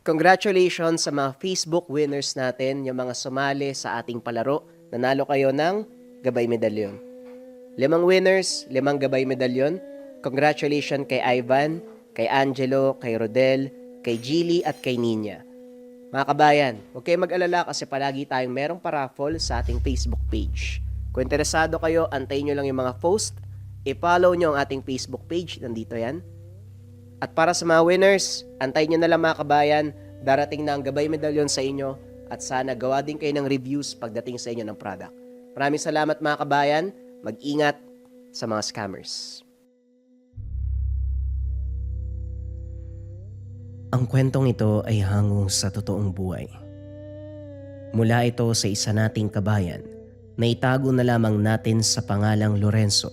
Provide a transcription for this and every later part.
Congratulations sa mga Facebook winners natin, yung mga sumali sa ating palaro. Nanalo kayo ng gabay medalyon. 5 winners, 5 gabay medalyon. Congratulations kay Ivan, kay Angelo, kay Rodel, kay Gilly at kay Nina. Mga kabayan, huwag kayong mag-alala kasi palagi tayong merong paraffol sa ating Facebook page. Kung interesado kayo, antayin nyo lang yung mga post. I-follow nyo ang ating Facebook page, nandito yan. At para sa mga winners, antayin nyo na lang mga kabayan, darating na ang gabay medalyon sa inyo at sana gawa din kayo ng reviews pagdating sa inyo ng product. Maraming salamat mga kabayan, mag-ingat sa mga scammers. Ang kwentong ito ay hangong sa totoong buhay. Mula ito sa isa nating kabayan na itago na lamang natin sa pangalang Lorenzo.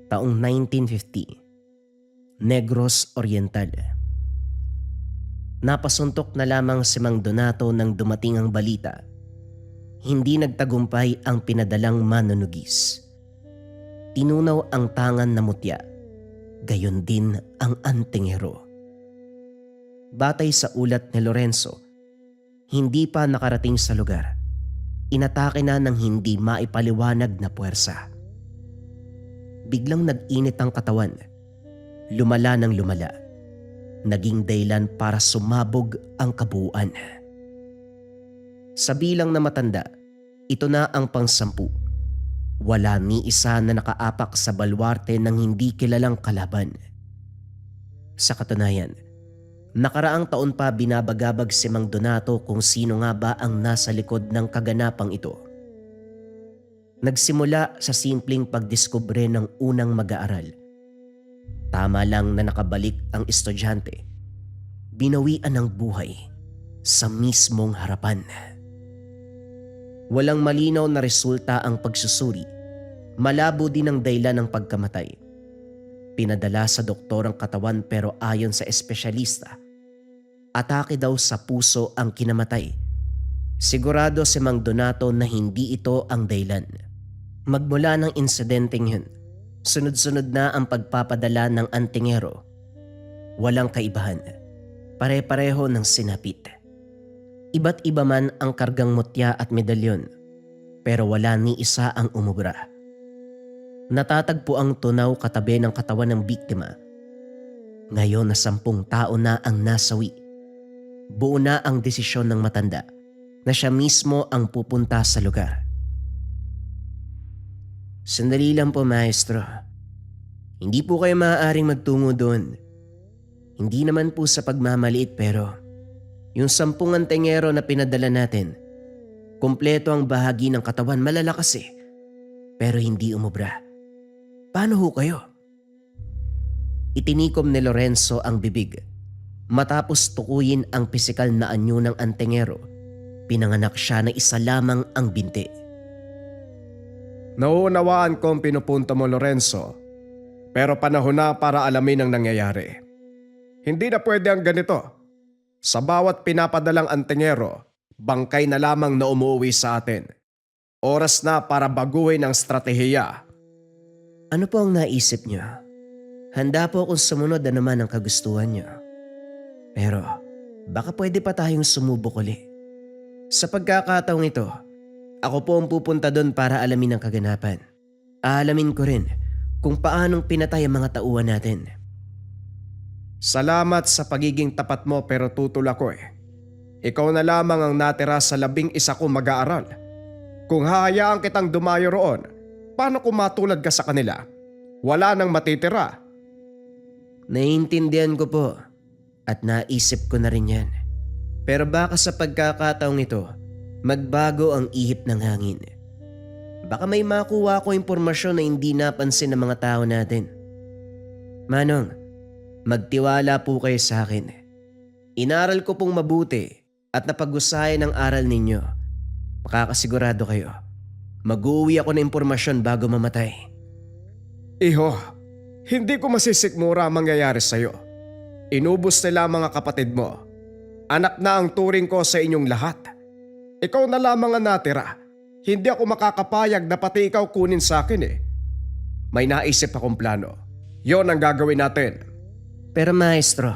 Taong 1950. Negros Oriental. Napasuntok na lamang si Mang Donato nang dumating ang balita. Hindi nagtagumpay ang pinadalang manunugis. Tinunaw ang tangan na mutya, gayon din ang antingero. Batay sa ulat ni Lorenzo, hindi pa nakarating sa lugar. Inatake na ng hindi maipaliwanag na puwersa. Biglang nag-init ang katawan. Lumala ng lumala. Naging dahilan para sumabog ang kabuuan. Sa bilang na matanda, ito na ang pang-10. Wala ni isa na nakaapak sa balwarte ng hindi kilalang kalaban. Sa katunayan, nakaraang taon pa binabagabag si Mang Donato kung sino nga ba ang nasa likod ng kaganapang ito. Nagsimula sa simpleng pagdiskubre ng unang mag-aaral. Tama lang na nakabalik ang estudyante. Binawian ng buhay sa mismong harapan. Walang malinaw na resulta ang pagsusuri. Malabo din ang dahilan ng pagkamatay. Pinadala sa doktor ang katawan pero ayon sa espesyalista, atake daw sa puso ang kinamatay. Sigurado si Mang Donato na hindi ito ang dahilan. Magmula ng insidenteng yun, sunod-sunod na ang pagpapadala ng antingero. Walang kaibahan. Pare-pareho ng sinapit. Iba't iba man ang kargang mutya at medalyon, pero wala ni isa ang umubra. Natatagpo ang tunaw katabi ng katawan ng biktima. Ngayon na 10 tao na ang nasawi. Buo na ang desisyon ng matanda na siya mismo ang pupunta sa lugar. Sandali lang po, maestro. Hindi po kayo maaaring magtungo doon. Hindi naman po sa pagmamaliit pero yung 10 antingero na pinadala natin, kumpleto ang bahagi ng katawan, malalakas eh. Pero hindi umubra. Paano ho kayo? Itinikom ni Lorenzo ang bibig. Matapos tukuyin ang pisikal na anyo ng antingero, pinanganak siya na isa lamang ang binti. Nauunawaan ko ang pinupunto mo, Lorenzo. Pero panahon na para alamin ang nangyayari. Hindi na pwede ang ganito. Sa bawat pinapadalang antingero, bangkay na lamang na umuwi sa atin. Oras na para baguhin ang stratehiya. Ano po ang naisip niyo? Handa po akong sumunod na naman ang kagustuhan niyo. Pero baka pwede pa tayong sumubok uli. Sa pagkakataong ito, ako po ang pupunta doon para alamin ang kaganapan. Aalamin ko rin kung paanong pinatay ang mga tauhan natin. Salamat sa pagiging tapat mo pero tutol ako eh. Ikaw na lamang ang natira sa 11 kong mag-aaral. Kung hahayaan kitang dumayo roon, paano kung matulad ka sa kanila? Wala nang matitira. Naiintindihan ko po at naisip ko na rin yan. Pero baka sa pagkakataong ito, magbago ang ihip ng hangin. Baka may makuha ko impormasyon na hindi napansin ng mga tao natin. Manong, magtiwala po kayo sa akin. Inaral ko pong mabuti at napag-usayan ang aral ninyo. Makakasigurado kayo, mag-uwi ako ng impormasyon bago mamatay. Iho, hindi ko masisikmura ang mangyayari sa'yo. Inubos nila ang mga kapatid mo. Anak na ang turing ko sa inyong lahat. Ikaw na lamang ang natira. Hindi ako makakapayag na pati ikaw kunin sa akin eh. May naisip akong plano. Yon ang gagawin natin. Pero maestro,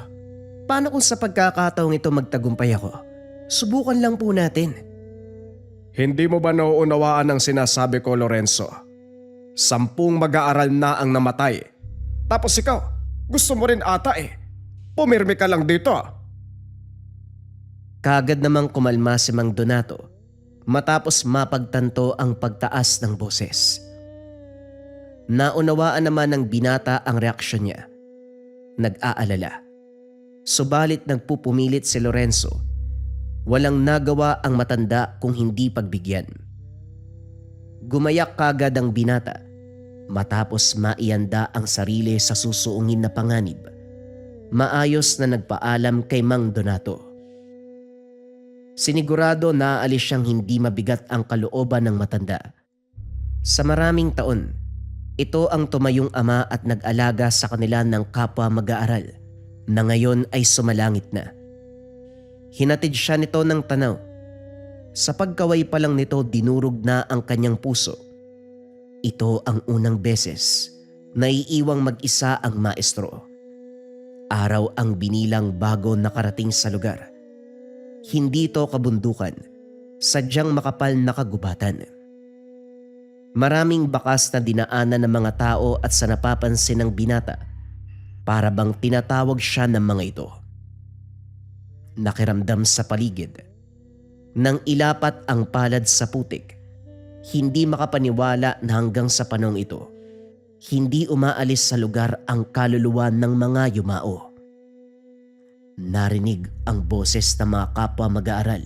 Paano kung sa pagkakataong ito magtagumpay ako? Subukan lang po natin. Hindi mo ba nauunawaan ang sinasabi ko, Lorenzo? 10 mag-aaral na ang namatay. Tapos ikaw, gusto mo rin ata eh. Pumirmi ka lang dito. Kagad namang kumalma si Mang Donato matapos mapagtanto ang pagtaas ng boses. Naunawaan naman ng binata ang reaksyon niya. Nag-aalala. Subalit nagpupumilit si Lorenzo. Walang nagawa ang matanda kung hindi pagbigyan. Gumayak kagad ang binata matapos maianda ang sarili sa susuungin na panganib. Maayos na nagpaalam kay Mang Donato. Sinigurado na aalis siyang hindi mabigat ang kalooban ng matanda. Sa maraming taon, ito ang tumayong ama at nag-alaga sa kanila ng kapwa mag-aaral na ngayon ay sumalangit na. Hinatid siya nito ng tanaw. Sa pagkaway pa lang nito dinurog na ang kanyang puso. Ito ang unang beses na iiwang mag-isa ang maestro. Araw ang binilang bago nakarating sa lugar. Hindi ito kabundukan, sadyang makapal na kagubatan. Maraming bakas na dinaanan ng mga tao at sa napapansin ng binata, para bang tinatawag siya ng mga ito. Nakiramdam sa paligid. Nang ilapat ang palad sa putik, hindi makapaniwala na hanggang sa panahong ito, hindi umaalis sa lugar ang kaluluwa ng mga yumao. Narinig ang boses ng mga kapwa mag-aaral.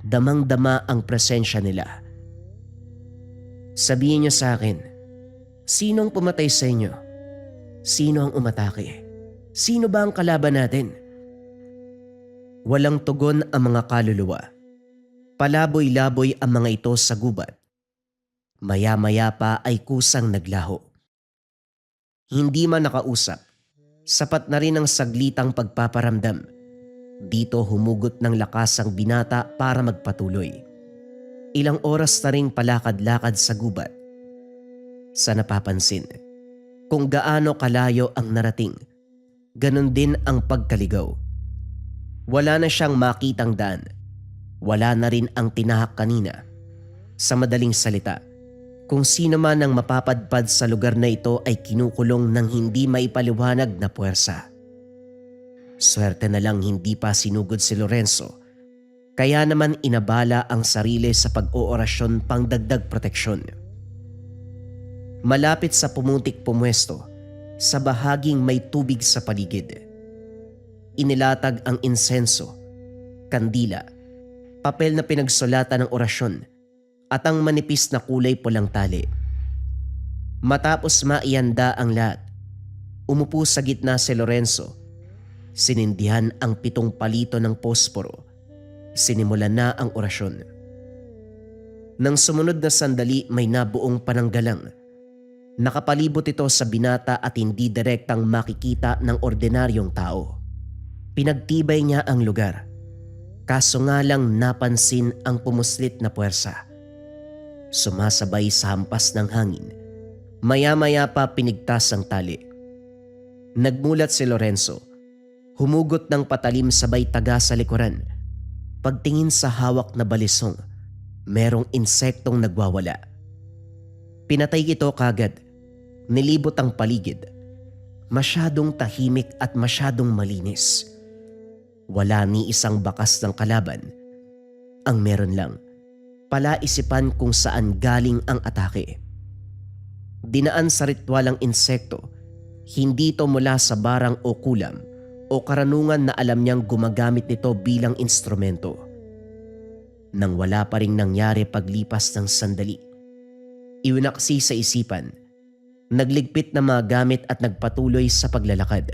Damang-dama ang presensya nila. Sabihin niyo sa akin, sinong pumatay sa inyo? Sino ang umatake? Sino ba ang kalaban natin? Walang tugon ang mga kaluluwa. Palaboy-laboy ang mga ito sa gubat. Maya-maya pa ay kusang naglaho. Hindi man nakausap, sapat na rin ang saglitang pagpaparamdam. Dito humugot ng lakas ang binata para magpatuloy. Ilang oras na ring palakad-lakad sa gubat. Sa napapansin, kung gaano kalayo ang narating, ganon din ang pagkaligaw. Wala na siyang makitang daan. Wala na rin ang tinahak kanina. Sa madaling salita, kung sino man ang mapapadpad sa lugar na ito ay kinukulong ng hindi maipaliwanag na puwersa. Swerte na lang hindi pa sinugod si Lorenzo, kaya naman inabala ang sarili sa pag-oorasyon pang dagdag proteksyon. Malapit sa pumuntik pumwesto, sa bahaging may tubig sa paligid. Inilatag ang insenso, kandila, papel na pinagsulatan ng orasyon at ang manipis na kulay pulang tali. Matapos maianda ang lahat, umupo sa gitna si Lorenzo. Sinindihan ang 7 palito ng posporo. Sinimulan na ang orasyon. Nang sumunod na sandali may nabuong pananggalang. Nakapalibot ito sa binata at hindi direktang makikita ng ordinaryong tao. Pinagtibay niya ang lugar. Kaso nga lang napansin ang pumuslit na puwersa. Sumasabay sa hampas ng hangin. Maya-maya pa pinigtas ang tali. Nagmulat si Lorenzo. Humugot ng patalim sabay taga sa likuran. Pagtingin sa hawak na balisong, merong insektong nagwawala. Pinatay ito kagad. Nilibot ang paligid. Masyadong tahimik at masyadong malinis. Wala ni isang bakas ng kalaban. Ang meron lang, palaisipan kung saan galing ang atake. Dinaan sa ritual ang insekto, hindi ito mula sa barang o kulam o karanungan na alam niyang gumagamit nito bilang instrumento. Nang wala pa ring nangyari paglipas ng sandali, iwinaksi sa isipan, nagligpit na mga gamit at nagpatuloy sa paglalakad.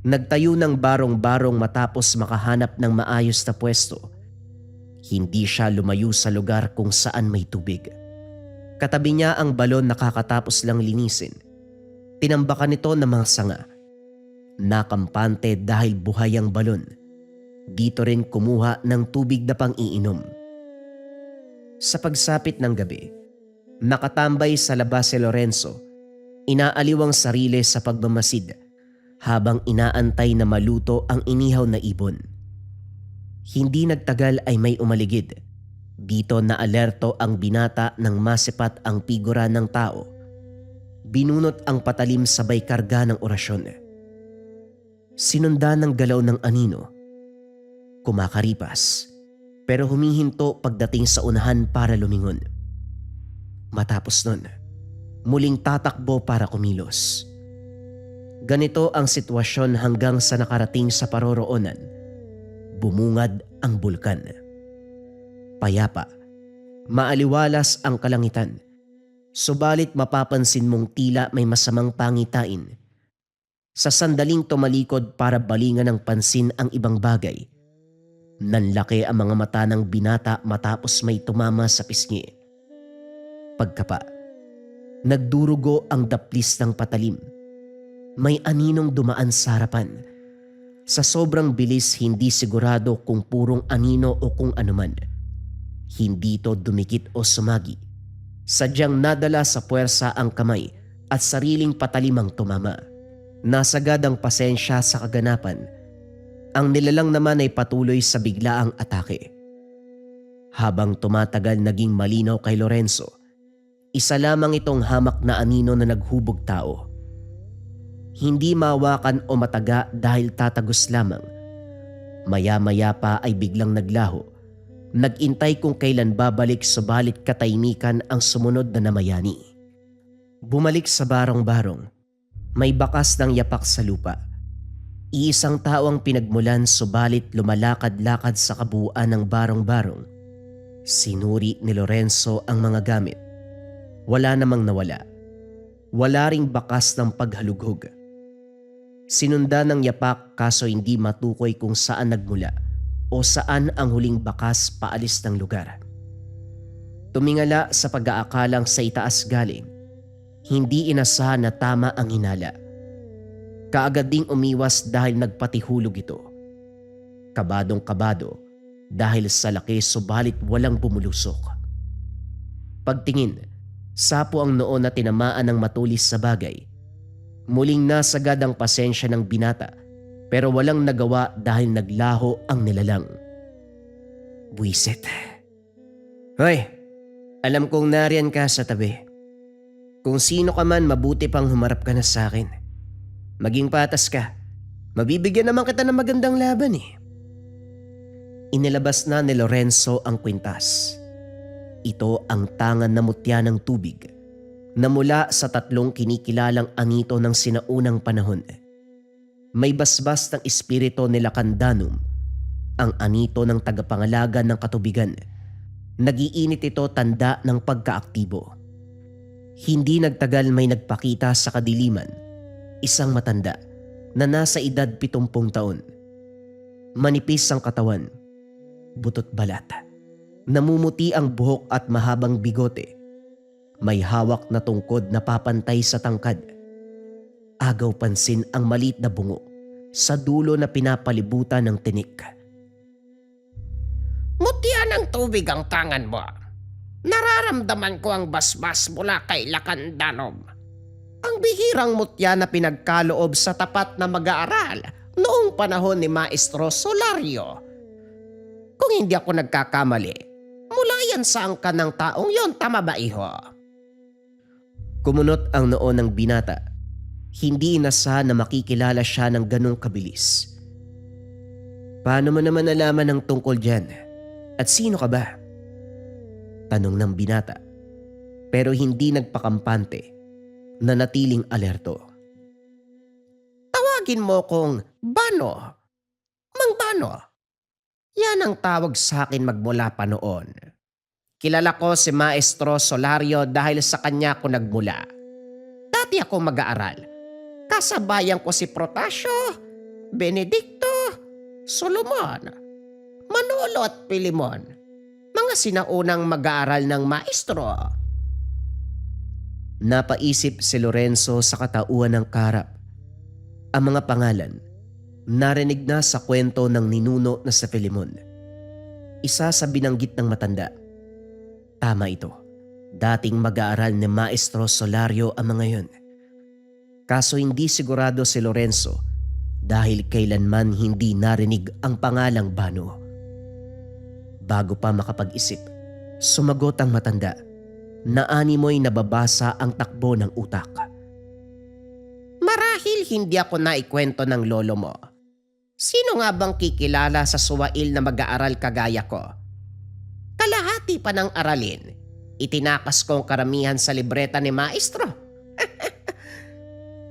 Nagtayo ng barong-barong matapos makahanap ng maayos na pwesto. Hindi siya lumayo sa lugar kung saan may tubig. Katabi niya ang balon na kakatapos lang linisin. Tinambakan nito ng mga sanga. Nakampante dahil buhay ang balon. Dito rin kumuha ng tubig na pang-iinom. Sa pagsapit ng gabi, nakatambay sa labas si Lorenzo. Inaaliw ang sarili sa pagmamasid. habang inaantay na maluto ang inihaw na ibon. Hindi nagtagal ay may umaligid. Dito na alerto ang binata nang masipat ang figura ng tao. Binunot ang patalim sabay karga ng orasyon. Sinundan ng galaw ng anino. Kumakaripas, pero humihinto pagdating sa unahan para lumingon. Matapos nun, muling tatakbo para kumilos. Ganito ang sitwasyon hanggang sa nakarating sa paroroonan. Bumungad ang bulkan. Payapa, maaliwalas ang kalangitan. Subalit mapapansin mong tila may masamang pangitain. Sa sandaling tumalikod para balingan ng pansin ang ibang bagay, nanlaki ang mga mata ng binata matapos may tumama sa pisngi. Pagkapa, nagdurugo ang daplis ng patalim. May aninong dumaan sa harapan. Sa sobrang bilis, hindi sigurado kung purong anino o kung anuman. Hindi ito dumikit o sumagi. Sadyang nadala sa puwersa ang kamay at sariling patalimang tumama. Nasagad ang pasensya sa kaganapan. Ang nilalang naman ay patuloy sa biglaang atake. Habang tumatagal, naging malinaw kay Lorenzo. Isa lamang itong hamak na anino na naghubog tao. Hindi mawakan o mataga dahil tatagos lamang. Maya-maya pa ay biglang naglaho. Nagintay kung kailan babalik, subalit katahimikan ang sumunod na namayani. Bumalik sa barong-barong. May bakas ng yapak sa lupa. Iisang tao ang pinagmulan, subalit lumalakad-lakad sa kabuuan ng barong-barong. Sinuri ni Lorenzo ang mga gamit. Wala namang nawala. Wala ring bakas ng paghalughog. Sinundan ng yapak kaso hindi matukoy kung saan nagmula o saan ang huling bakas paalis ng lugar. Tumingala sa pag-aakalang sa itaas galing. Hindi inasahan na tama ang hinala. Kaagad ding umiwas dahil nagpatihulog ito. Kabadong-kabado dahil sa laki, subalit walang bumulusok. Pagtingin, sapo ang noo na tinamaan ng matulis sa bagay. Muling nasagad ang pasensya ng binata, pero walang nagawa dahil naglaho ang nilalang. Buwisit. Hoy, alam kong nariyan ka sa tabi. Kung sino ka man, mabuti pang humarap ka na sa akin. Maging patas ka. Mabibigyan naman kita ng magandang laban eh. Inilabas na ni Lorenzo ang kwintas. Ito ang tangan na mutya ng tubig na mula sa 3 kinikilalang anito ng sinaunang panahon. May basbas ng espiritu ni Lacandanum, ang anito ng tagapangalaga ng katubigan. Nagiinit ito, tanda ng pagkaaktibo. Hindi nagtagal may nagpakita sa kadiliman, isang matanda na nasa edad 70 taon. Manipis ang katawan, butot balat. Namumuti ang buhok at mahabang bigote. May hawak na tungkod na papantay sa tangkad. Agaw pansin ang maliit na bungo sa dulo na pinapalibutan ng tinik. Mutya ng tubig ang tangan mo. Nararamdaman ko ang basbas mula kay Lacandanum. Ang bihirang mutya na pinagkaloob sa tapat na mag-aaral noong panahon ni Maestro Solario. Kung hindi ako nagkakamali, mula yan sa angkan ng taong yon, tama ba iho? Kumunot ang noo ng binata. Hindi inasahan na makikilala siya ng ganong kabilis. Paano mo naman nalaman ang tungkol dyan? At sino ka ba? Tanong ng binata. Pero hindi nagpakampante. Nanatiling alerto. Tawagin mo kong Bano. Mang Bano. Yan ang tawag sa akin magmula pa noon. Kilala ko si Maestro Solario dahil sa kanya ako nagmula. Dati ako mag-aaral. Kasabayan ko si Protasio, Benedicto, Solomon, Manolo at Pilimon. Mga sinaunang mag-aaral ng maestro. Napaisip si Lorenzo sa katauhan ng karap. Ang mga pangalan, narinig na sa kwento ng ninuno na sa Filemon. Isa sa binanggit ng matanda. Tama ito. Dating mag-aaral ni Maestro Solario ang mga yon. Kaso hindi sigurado si Lorenzo dahil kailanman hindi narinig ang pangalang Bano. Bago pa makapag-isip, sumagot ang matanda na animoy nababasa ang takbo ng utak. Marahil hindi ako naikwento ng lolo mo. Sino nga bang kikilala sa suwail na mag-aaral kagaya ko? Kalahati pa ng aralin, itinakas ko ang karamihan sa libreta ni maestro.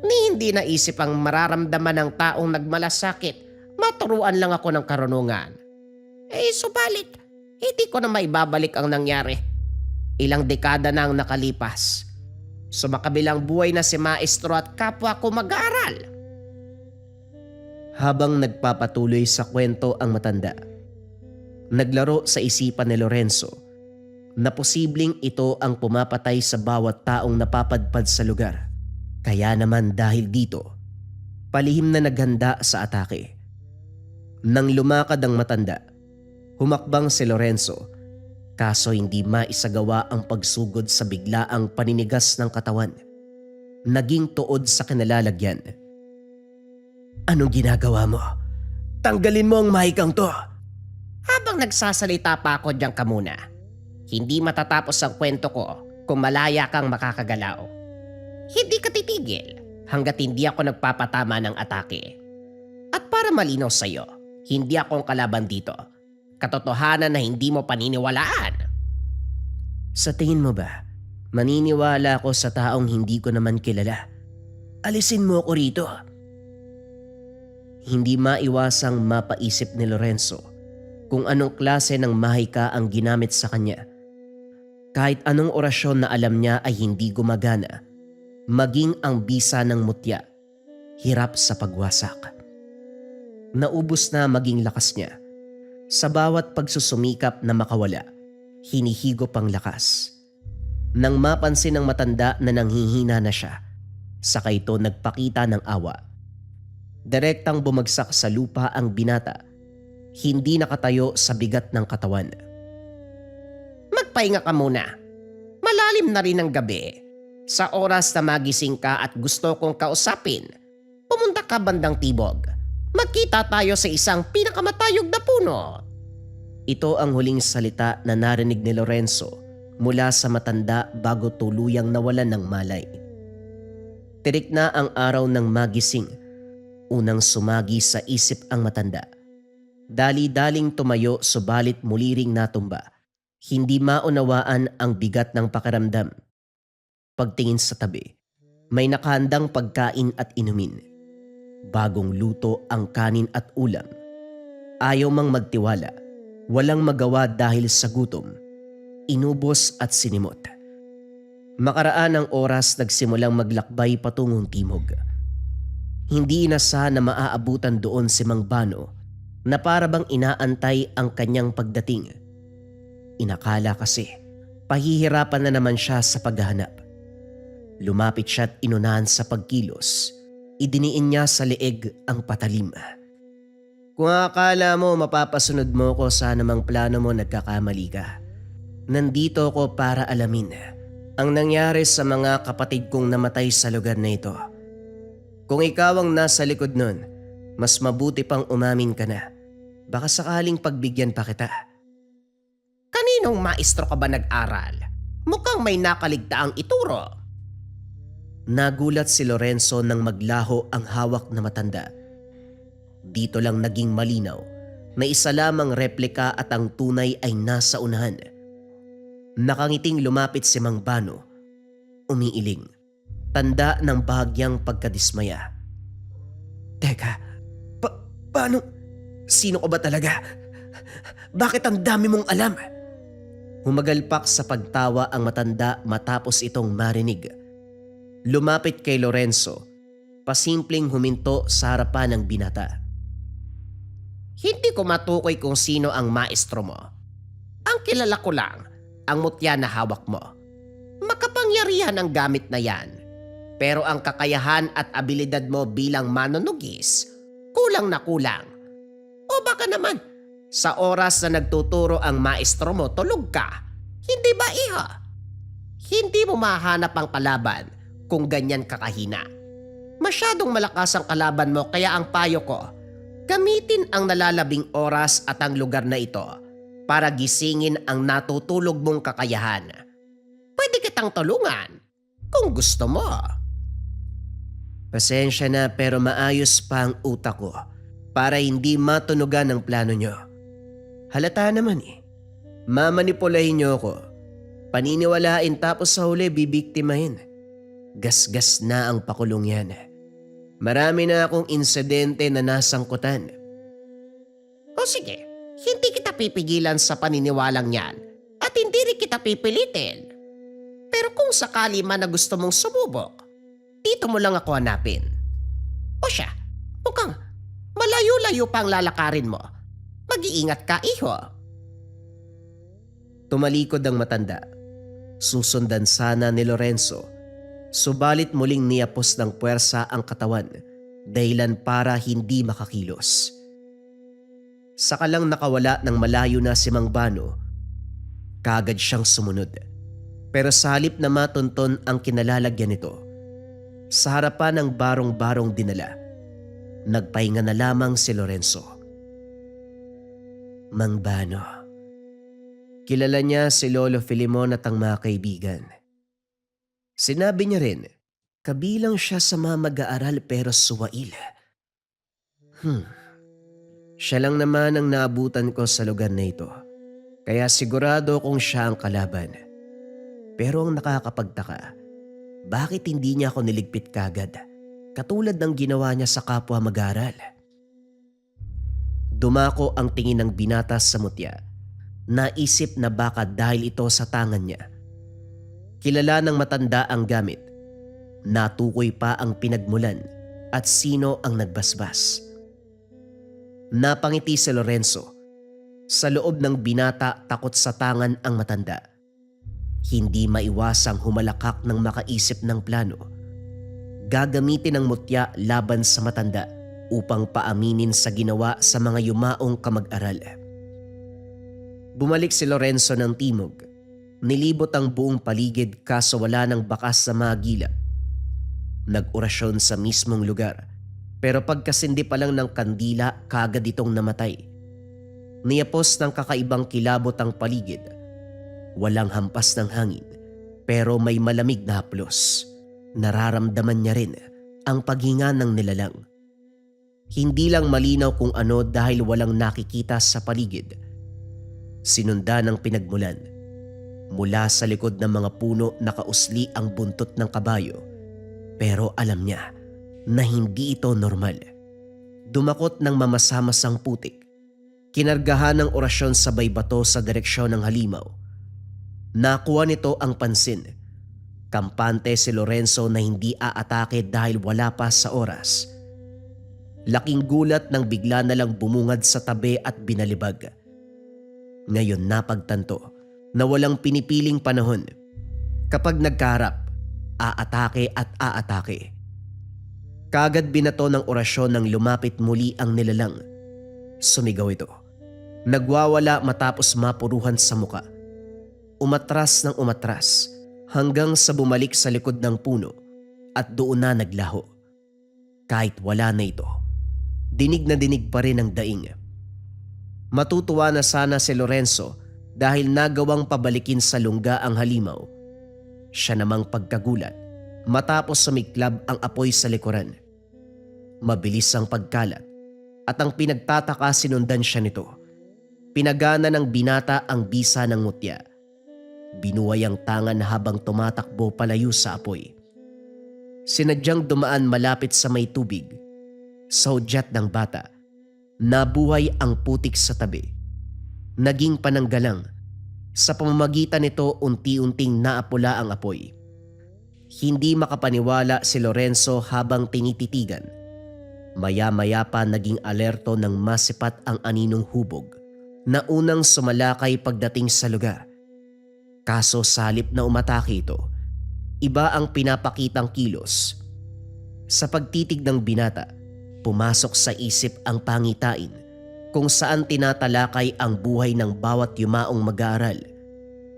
Ni hindi naisip ang mararamdaman ng taong nagmalasakit, maturuan lang ako ng karunungan. Subalit, hindi ko na maibabalik ang nangyari. Ilang dekada na ang nakalipas. Sumakabilang buhay na si maestro at kapwa ko mag-aaral. Habang nagpapatuloy sa kwento ang matanda, naglaro sa isipan ni Lorenzo na posibleng ito ang pumapatay sa bawat taong napapadpad sa lugar. Kaya naman dahil dito, palihim na naghanda sa atake. Nang lumakad ang matanda, humakbang si Lorenzo, kaso hindi maisagawa ang pagsugod sa biglaang paninigas ng katawan. Naging tuod sa kinalalagyan. Anong ginagawa mo? Tanggalin mo ang mahikang to! Habang nagsasalita pa ako diyan ka muna, hindi matatapos ang kwento ko kung malaya kang makakagalaw. Hindi ka titigil hanggat hindi ako nagpapatama ng atake. At para malinaw sa'yo, hindi ako ang kalaban dito. Katotohanan na hindi mo paniniwalaan. Sa tingin mo ba, maniniwala ako sa taong hindi ko naman kilala? Alisin mo ako rito. Hindi maiwasang mapaisip ni Lorenzo kung anong klase ng mahika ang ginamit sa kanya. Kahit anong orasyon na alam niya ay hindi gumagana, maging ang bisa ng mutya, hirap sa pagwasak. Naubos na maging lakas niya. Sa bawat pagsusumikap na makawala, hinihigop ang lakas. Nang mapansin ng matanda na nanghihina na siya, saka ito nagpakita ng awa. Direktang bumagsak sa lupa ang binata, hindi nakatayo sa bigat ng katawan. Magpahinga ka muna. Malalim na rin ang gabi. Sa oras na magising ka at gusto kong kausapin, pumunta ka bandang tibog. Magkita tayo sa isang pinakamatayog na puno. Ito ang huling salita na narinig ni Lorenzo mula sa matanda bago tuluyang nawalan ng malay. Tirik na ang araw ng magising. Unang sumagi sa isip ang matanda. Dali-daling tumayo subalit muli ring natumba. Hindi maunawaan ang bigat ng pakiramdam. Pagtingin sa tabi, may nakahandang pagkain at inumin. Bagong luto ang kanin at ulam. Ayaw mang magtiwala. Walang magawa dahil sa gutom. Inubos at sinimot. Makaraan ang oras nagsimulang maglakbay patungong timog. Hindi inasahan na maaabutan doon si Mang Bano na para bang inaantay ang kanyang pagdating. Inakala kasi pahihirapan na naman siya sa paghahanap. Lumapit siya at inunahan sa pagkilos. Idiniin niya sa leeg ang patalim. Kung akala mo mapapasunod mo ko sa anumang plano mo, nagkakamali ka. Nandito ko para alamin ang nangyari sa mga kapatid kong namatay sa lugar na ito. Kung ikaw ang nasa likod nun, mas mabuti pang umamin ka na. Baka sakaling pagbigyan pa kita. Kaninong maestro ka ba nag-aral? Mukhang may nakaligtaang ituro. Nagulat si Lorenzo nang maglaho ang hawak na matanda. Dito lang naging malinaw na isa lamang replika at ang tunay ay nasa unahan. Nakangiting lumapit si Mang Bano. Umiiling. Tanda ng bahagyang pagkadismaya. Teka, paano? Sino ka ba talaga? Bakit ang dami mong alam? Humagalpak sa pagtawa ang matanda matapos itong marinig. Lumapit kay Lorenzo, pasimpleng huminto sa harapan ng binata. Hindi ko matukoy kung sino ang maestro mo. Ang kilala ko lang, ang mutya na hawak mo. Makapangyarihan ang gamit na yan. Pero ang kakayahan at abilidad mo bilang manunugis, kulang na kulang. O baka naman, sa oras na nagtuturo ang maestro mo, tulog ka. Hindi ba iha? Hindi mo mahanap ang kalaban kung ganyan kakahina. Masyadong malakas ang kalaban mo kaya ang payo ko, gamitin ang nalalabing oras at ang lugar na ito para gisingin ang natutulog mong kakayahan. Pwede kitang tulungan kung gusto mo. Pasensya na pero maayos pa ang utak ko para hindi matunugan ang plano nyo. Halata naman eh. Mamanipulahin nyo ako. Paniniwalain tapos sa huli bibiktimahin. Gasgas na ang pakulong yan. Marami na akong insidente na nasangkutan. O sige, hindi kita pipigilan sa paniniwalang yan at hindi rin kita pipilitin. Pero kung sakali man na gusto mong sumubok, dito mo lang ako hanapin. O siya, mukhang malayo-layo pang lalakarin mo. Mag-iingat ka, iho. Tumalikod ang matanda. Susundan sana ni Lorenzo. Subalit muling niyapos ng puwersa ang katawan dahilan para hindi makakilos. Saka lang nakawala ng malayo na si Mang Bano. Kaagad siyang sumunod. Pero sa halip na matunton ang kinalalagyan nito, sa harapan ng barong-barong dinala, nagpahinga na lamang si Lorenzo. Mang Bano. Kilala niya si Lolo Filimon at ang mga kaibigan. Sinabi niya rin, kabilang siya sa mga mag-aaral pero suwail. Siya lang naman ang naabutan ko sa lugar na ito. Kaya sigurado kung siya ang kalaban. Pero ang nakakapagtaka, bakit hindi niya ako niligpit kagad? Katulad ng ginawa niya sa kapwa mag-aaral. Dumako ang tingin ng binata sa mutya. Naisip na baka dahil ito sa tangan niya. Kilala ng matanda ang gamit. Natukoy pa ang pinagmulan at sino ang nagbasbas. Napangiti si Lorenzo. Sa loob ng binata takot sa tangan ang matanda. Hindi maiwasang humalakak ng makaisip ng plano. Gagamitin ang mutya laban sa matanda upang paaminin sa ginawa sa mga yumaong kamag-aral. Bumalik si Lorenzo ng timog. Nilibot ang buong paligid kaso wala ng bakas sa mga gilap. Nag-orasyon sa mismong lugar pero pagkasindi pa lang ng kandila kagad itong namatay. Niyapos ng kakaibang kilabot ang paligid. Walang hampas ng hangin pero may malamig na haplos. Nararamdaman niya rin ang paghinga ng nilalang. Hindi lang malinaw kung ano dahil walang nakikita sa paligid. Sinundan ng pinagmulan. Mula sa likod ng mga puno nakausli ang buntot ng kabayo. Pero alam niya na hindi ito normal. Dumakot ng mamasamasang putik. Kinargahan ng orasyon sabay bato sa direksyon ng halimaw. Nakuha nito ang pansin. Kampante si Lorenzo na hindi aatake dahil wala pa sa oras. Laking gulat nang bigla na lang bumungad sa tabi at binalibag. Ngayon napagtanto na walang pinipiling panahon. Kapag nagkaharap, aatake at aatake. Kagad binato ng orasyon nang lumapit muli ang nilalang. Sumigaw ito. Nagwawala matapos mapuruhan sa muka. Umatras ng umatras hanggang sa bumalik sa likod ng puno at doon na naglaho. Kahit wala na ito, dinig na dinig pa rin ang daing. Matutuwa na sana si Lorenzo dahil nagawang pabalikin sa lungga ang halimaw. Siya namang pagkagulat matapos sumiklab ang apoy sa likuran. Mabilis ang pagkalat at ang pinagtataka sinundan siya nito. Pinagana ng binata ang bisa ng mutya. Binuway ang tangan habang tumatakbo palayo sa apoy. Sinadyang dumaan malapit sa may tubig. Sa hudyat ng bata, nabuhay ang putik sa tabi. Naging pananggalang. Sa pamamagitan nito unti-unting naapula ang apoy. Hindi makapaniwala si Lorenzo habang tinititigan. Maya-maya pa naging alerto ng masipat ang aninong hubog na unang sumalakay pagdating sa lugar. Kaso sa halip na umatake ito, iba ang pinapakitang kilos. Sa pagtitig ng binata, pumasok sa isip ang pangitain kung saan tinatalakay ang buhay ng bawat yumaong mag-aaral.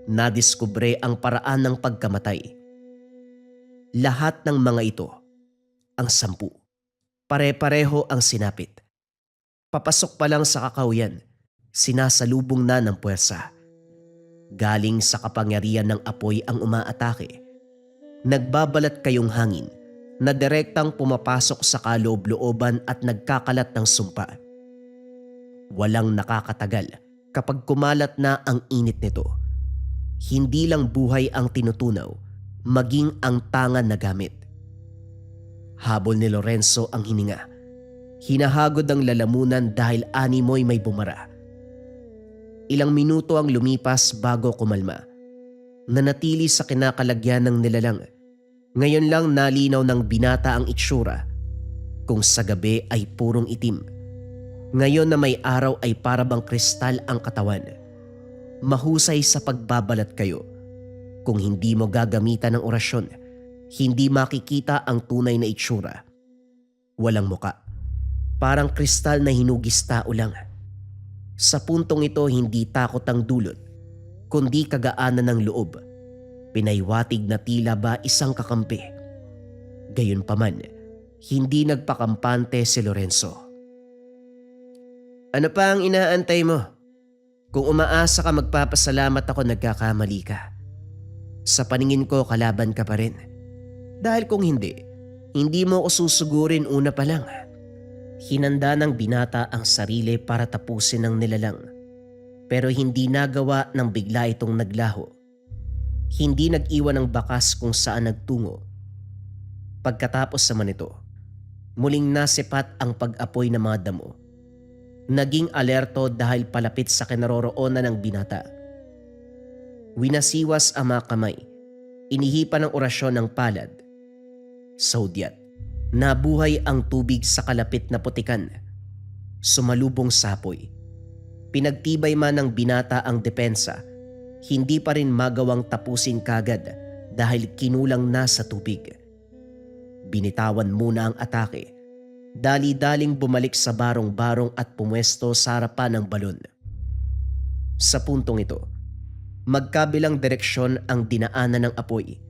Nadiskubre ang paraan ng pagkamatay. Lahat ng mga ito ang 10. Pare-pareho ang sinapit. Papasok pa lang sa kakawyan, sinasalubong na ng puwersa. Galing sa kapangyarihan ng apoy ang umaatake. Nagbabalat kayong hangin na direktang pumapasok sa kaloob-looban at nagkakalat ng sumpa. Walang nakakatagal kapag kumalat na ang init nito. Hindi lang buhay ang tinutunaw, maging ang tangan na gamit. Habol ni Lorenzo ang hininga. Hinahagod ang lalamunan dahil animoy may bumara. Ilang minuto ang lumipas bago kumalma. Nanatili sa kinakalagyan ng nilalang. Ngayon lang nalinaw ng binata ang itsura. Kung sa gabi ay purong itim. Ngayon na may araw ay parabang kristal ang katawan. Mahusay sa pagbabalat kayo. Kung hindi mo gagamitan ng orasyon, hindi makikita ang tunay na itsura. Walang muka. Parang kristal na hinugis tao lang. Sa puntong ito hindi takot ang dulot, kundi kagaanan ng loob. Pinaywatig na tila ba isang kakampi. Gayunpaman, hindi nagpakampante si Lorenzo. Ano pa ang inaantay mo? Kung umaasa ka magpapasalamat ako nagkakamali ka. Sa paningin ko kalaban ka pa rin. Dahil kung hindi mo ako susugurin una pa lang. Hinanda ng binata ang sarili para tapusin ang nilalang. Pero hindi nagawa ng bigla itong naglaho. Hindi nag-iwan ng bakas kung saan nagtungo. Pagkatapos naman ito, muling nasipat ang pag-apoy ng mga damo. Naging alerto dahil palapit sa kinaroroonan ng binata. Winasiwas ang mga kamay. Inihipan ng orasyon ng palad. Saudyat. Nabuhay ang tubig sa kalapit na putikan. Sumalubong sapoy. Pinagtibay man ng binata ang depensa, hindi pa rin magawang tapusin kagad dahil kinulang na sa tubig. Binitawan muna ang atake. Dali-daling bumalik sa barong-barong at pumwesto sa harapan ng balon. Sa puntong ito, magkabilang direksyon ang dinaanan ng apoy.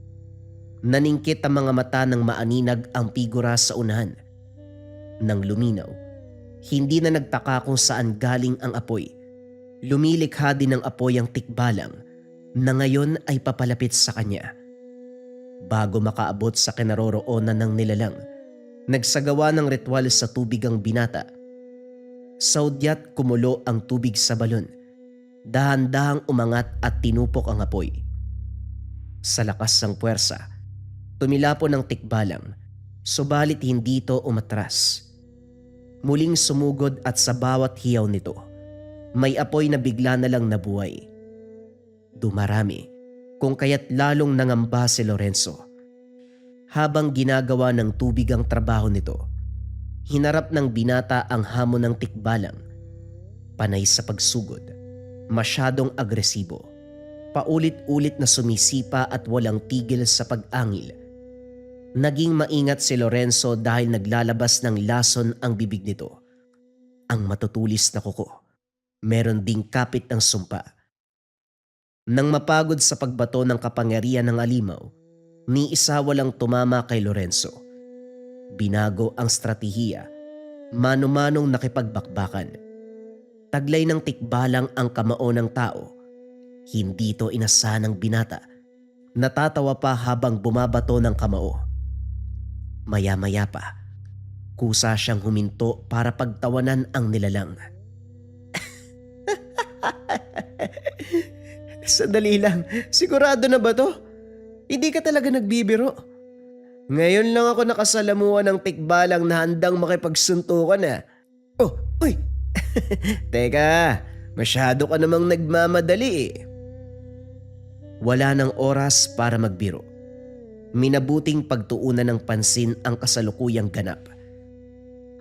Naningkit ang mga mata ng maaninag ang figura sa unahan. Nang luminaw, hindi na nagtaka kung saan galing ang apoy. Lumilikha din ng apoy ang tikbalang na ngayon ay papalapit sa kanya. Bago makaabot sa kinaroroonan ng nilalang, nagsagawa ng ritual sa tubig ang binata. Saudyat kumulo ang tubig sa balon. Dahan-dahang umangat at tinupok ang apoy. Sa lakas ng puwersa, tumilapon ang tikbalang, subalit hindi ito umatras. Muling sumugod at sa bawat hiyaw nito, may apoy na bigla na lang nabuhay. Dumarami, kung kaya't lalong nangamba si Lorenzo. Habang ginagawa ng tubig ang trabaho nito, hinarap ng binata ang hamon ng tikbalang. Panay sa pagsugod, masyadong agresibo. Paulit-ulit na sumisipa at walang tigil sa pag-angil. Naging maingat si Lorenzo dahil naglalabas ng lason ang bibig nito. Ang matutulis na kuko. Meron ding kapit ng sumpa. Nang mapagod sa pagbato ng kapangyarihan ng alimaw, ni isa walang tumama kay Lorenzo. Binago ang stratehiya, mano-manong nakipagbakbakan. Taglay ng tikbalang ang kamao ng tao. Hindi ito inasahan ng binata. Natatawa pa habang bumabato ng kamao. Maya-maya pa, kusa siyang huminto para pagtawanan ang nilalang. Sandali lang, sigurado na ba to? Hindi ka talaga nagbibiro. Ngayon lang ako nakasalamuhan ng tikbalang na handang makipagsuntukan na. Oh, uy! Teka, masyado ka namang nagmamadali eh. Wala nang oras para magbiro. Minabuting pagtuunan ng pansin ang kasalukuyang ganap.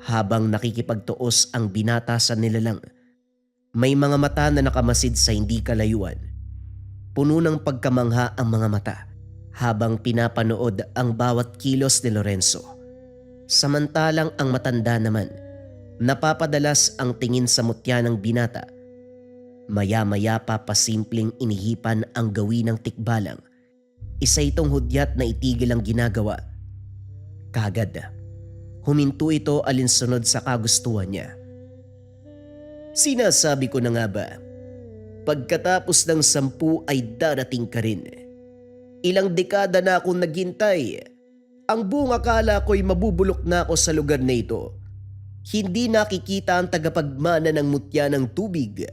Habang nakikipagtuos ang binata sa nilalang, may mga mata na nakamasid sa hindi kalayuan. Puno ng pagkamangha ang mga mata habang pinapanood ang bawat kilos ni Lorenzo. Samantalang ang matanda naman, napapadalas ang tingin sa mutya ng binata. Maya-maya pa pasimpleng inihipan ang gawin ng tikbalang. Isa itong hudyat na itigil ang ginagawa. Kagad, Huminto ito alinsunod sa kagustuhan niya. Sinasabi ko na nga ba, pagkatapos ng 10 ay darating ka rin. Ilang dekada na akong naghintay. Ang buong akala ko'y mabubulok na ako sa lugar na ito. Hindi nakikita ang tagapagmana ng mutya ng tubig.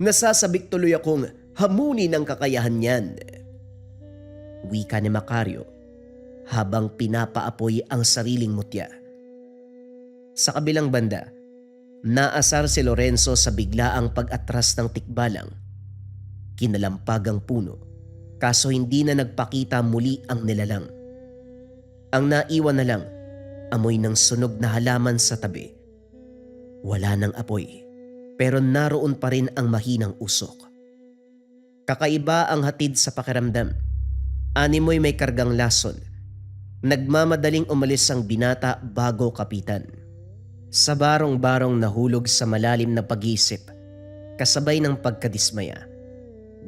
Nasasabik tuloy akong hamunin ang kakayahan niyan. Wika ni Macario habang pinapaapoy ang sariling mutya. Sa kabilang banda, naasar si Lorenzo sa biglaang pag-atras ng tikbalang. Kinalampag ang puno, kaso hindi na nagpakita muli ang nilalang. Ang naiwan na lang, amoy ng sunog na halaman sa tabi. Wala nang apoy, pero naroon pa rin ang mahinang usok. Kakaiba ang hatid sa pakiramdam. Animoy may kargang lason. Nagmamadaling umalis ang binata bago kapitan. Sa barong-barong nahulog sa malalim na pag-iisip, kasabay ng pagkadismaya.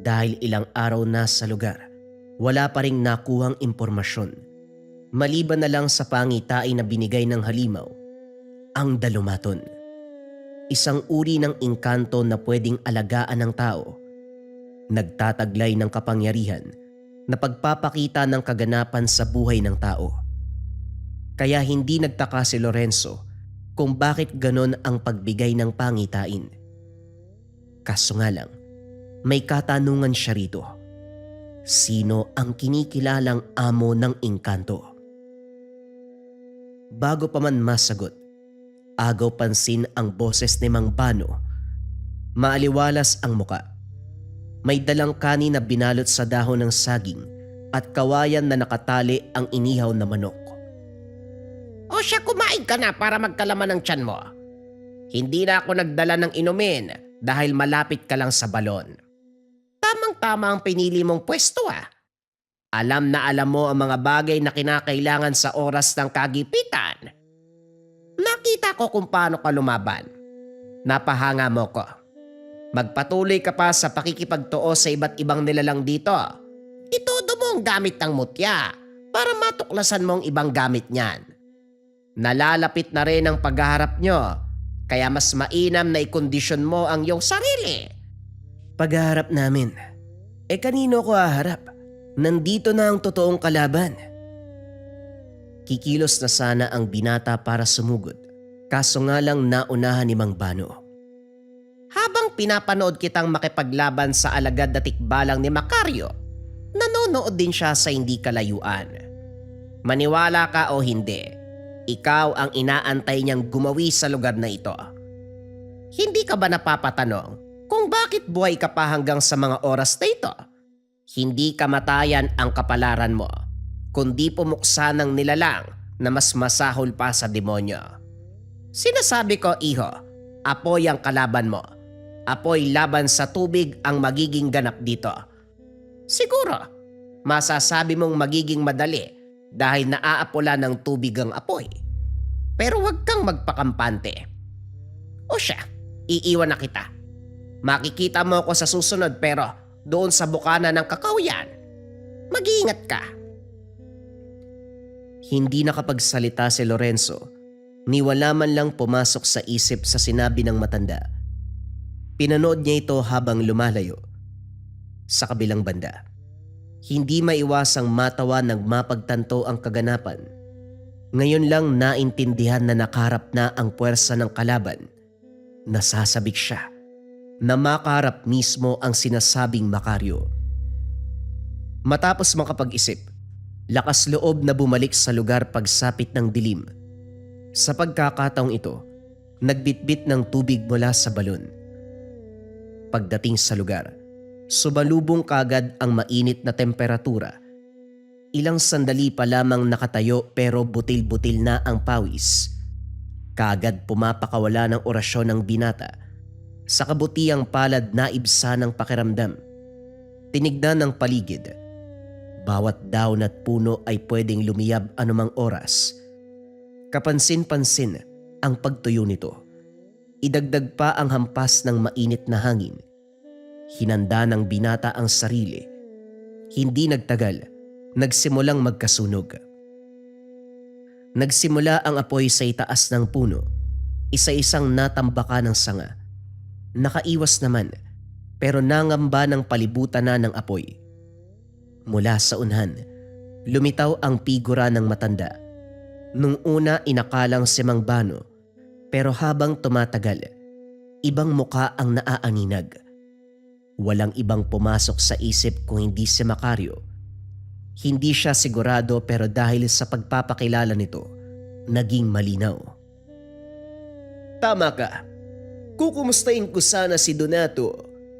Dahil ilang araw na sa lugar, wala pa ring nakuhang impormasyon. Maliban na lang sa pangitain na binigay ng halimaw, ang dalumaton. Isang uri ng engkanto na pwedeng alagaan ng tao. Nagtataglay ng kapangyarihan na pagpapakita ng kaganapan sa buhay ng tao. Kaya hindi nagtaka si Lorenzo kung bakit ganon ang pagbigay ng pangitain. Kaso nga lang, may katanungan siya rito. Sino ang kinikilalang amo ng engkanto? Bago pa man masagot, agaw pansin ang boses ni Mang Bano. Maaliwalas ang muka. May dalang kanin na binalot sa dahon ng saging at kawayan na nakatali ang inihaw na manok. O siya, kumain ka na para magkalaman ng tiyan mo. Hindi na ako nagdala ng inumin dahil malapit ka lang sa balon. Tamang-tama ang pinili mong pwesto ah. Alam na alam mo ang mga bagay na kinakailangan sa oras ng kagipitan. Nakita ko kung paano ka lumaban. Napahanga mo ko. Magpatuloy ka pa sa pakikipagtuo sa iba't ibang nilalang dito. Itudo mo ang gamit ng mutya para matuklasan mo ang ibang gamit niyan. Nalalapit na rin ang paghaharap nyo, kaya mas mainam na ikondisyon mo ang iyong sarili. Paghaharap namin. Kanino ko haharap? Nandito na ang totoong kalaban. Kikilos na sana ang binata para sumugod, kaso nga lang naunahan ni Mang Bano. Habang pinapanood kitang makipaglaban sa alagad na tikbalang ni Macario, nanonood din siya sa hindi kalayuan. Maniwala ka o hindi, ikaw ang inaantay niyang gumawi sa lugar na ito. Hindi ka ba napapatanong kung bakit buhay ka pa hanggang sa mga oras na ito? Hindi kamatayan ang kapalaran mo, kundi pumuksa ng nilalang na mas masahol pa sa demonyo. Sinasabi ko, iho, apoy ang kalaban mo. Apoy laban sa tubig ang magiging ganap dito. Siguro, masasabi mong magiging madali dahil naaapula ng tubig ang apoy. Pero huwag kang magpakampante. O siya, iiwan na kita. Makikita mo ako sa susunod pero doon sa bukana ng kakahuyan. Mag-iingat ka. Hindi nakapagsalita si Lorenzo, ni wala man lang pumasok sa isip sa sinabi ng matanda. Pinanood niya ito habang lumalayo. Sa kabilang banda, hindi maiwasang matawa nang mapagtanto ang kaganapan. Ngayon lang naintindihan na nakaharap na ang puwersa ng kalaban. Nasasabik siya na makaharap mismo ang sinasabing Macario. Matapos makapag-isip, lakas loob na bumalik sa lugar pagsapit ng dilim. Sa pagkakataong ito, nagbitbit ng tubig mula sa balon. Pagdating sa lugar, sumalubong kagad ang mainit na temperatura. Ilang sandali pa lamang nakatayo pero butil-butil na ang pawis. Kagad pumapakawala ng orasyon ng binata. Sa kabutiang palad naibsa ng pakiramdam. Tinignan ng paligid. Bawat daon at puno ay pwedeng lumiyab anumang oras. Kapansin-pansin ang pagtuyo nito. Idagdag pa ang hampas ng mainit na hangin. Hinanda ng binata ang sarili. Hindi nagtagal, nagsimulang magkasunog. Nagsimula ang apoy sa itaas ng puno, isa-isang natambaka ng sanga. Nakaiwas naman, pero nangamba ng palibutan na ng apoy. Mula sa unhan, lumitaw ang figura ng matanda. Nung una inakalang si Mang Bano, pero habang tumatagal, ibang muka ang naaaninag. Walang ibang pumasok sa isip kung hindi si Macario. Hindi siya sigurado pero dahil sa pagpapakilala nito, naging malinaw. Tama ka. Kukumustahin ko sana si Donato,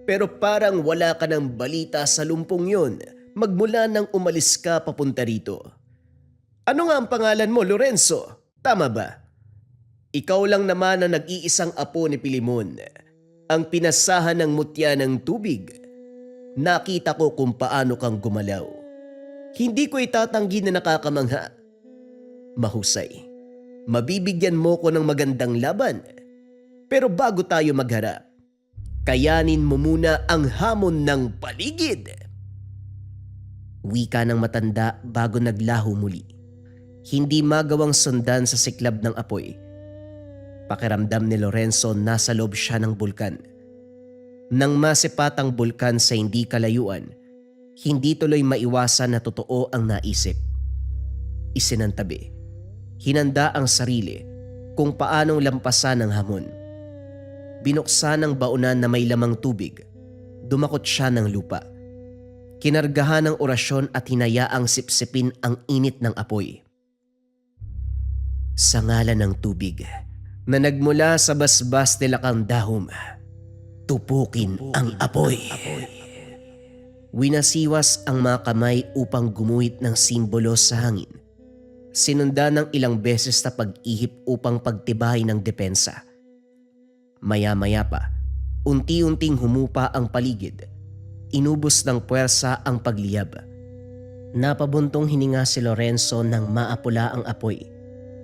pero parang wala ka ng balita sa lumpong yon magmula nang umalis ka papunta rito. Ano nga ang pangalan mo, Lorenzo? Tama ba? Ikaw lang naman ang nag-iisang apo ni Pilimon, ang pinasahan ng mutya ng tubig. Nakita ko kung paano kang gumalaw. Hindi ko itatanggi na nakakamangha. Mahusay. Mabibigyan mo ko ng magandang laban. Pero bago tayo magharap, kayanin mo muna ang hamon ng paligid. Wika ng matanda bago naglaho muli. Hindi magawang sundan sa siklab ng apoy. Pakiramdam ni Lorenzo nasa loob siya ng bulkan. Nang masipat ang bulkan sa hindi kalayuan, hindi tuloy maiwasan na totoo ang naisip. Isinantabi. Hinanda ang sarili kung paanong lampasan ang hamon. Binuksan ang baunan na may lamang tubig. Dumakot siya ng lupa. Kinargahan ng orasyon at hinayaang sipsipin ang init ng apoy. Sa ngalan ng tubig na nagmula sa basbas nila kang dahom, tupukin ang apoy. Winasiwas ang mga kamay upang gumuhit ng simbolo sa hangin. Sinundan ng ilang beses na pag-ihip upang pagtibay ng depensa. Maya-maya pa, unti-unting humupa ang paligid. Inubos ng puwersa ang pagliyab. Napabuntong hininga si Lorenzo nang maapula ang apoy.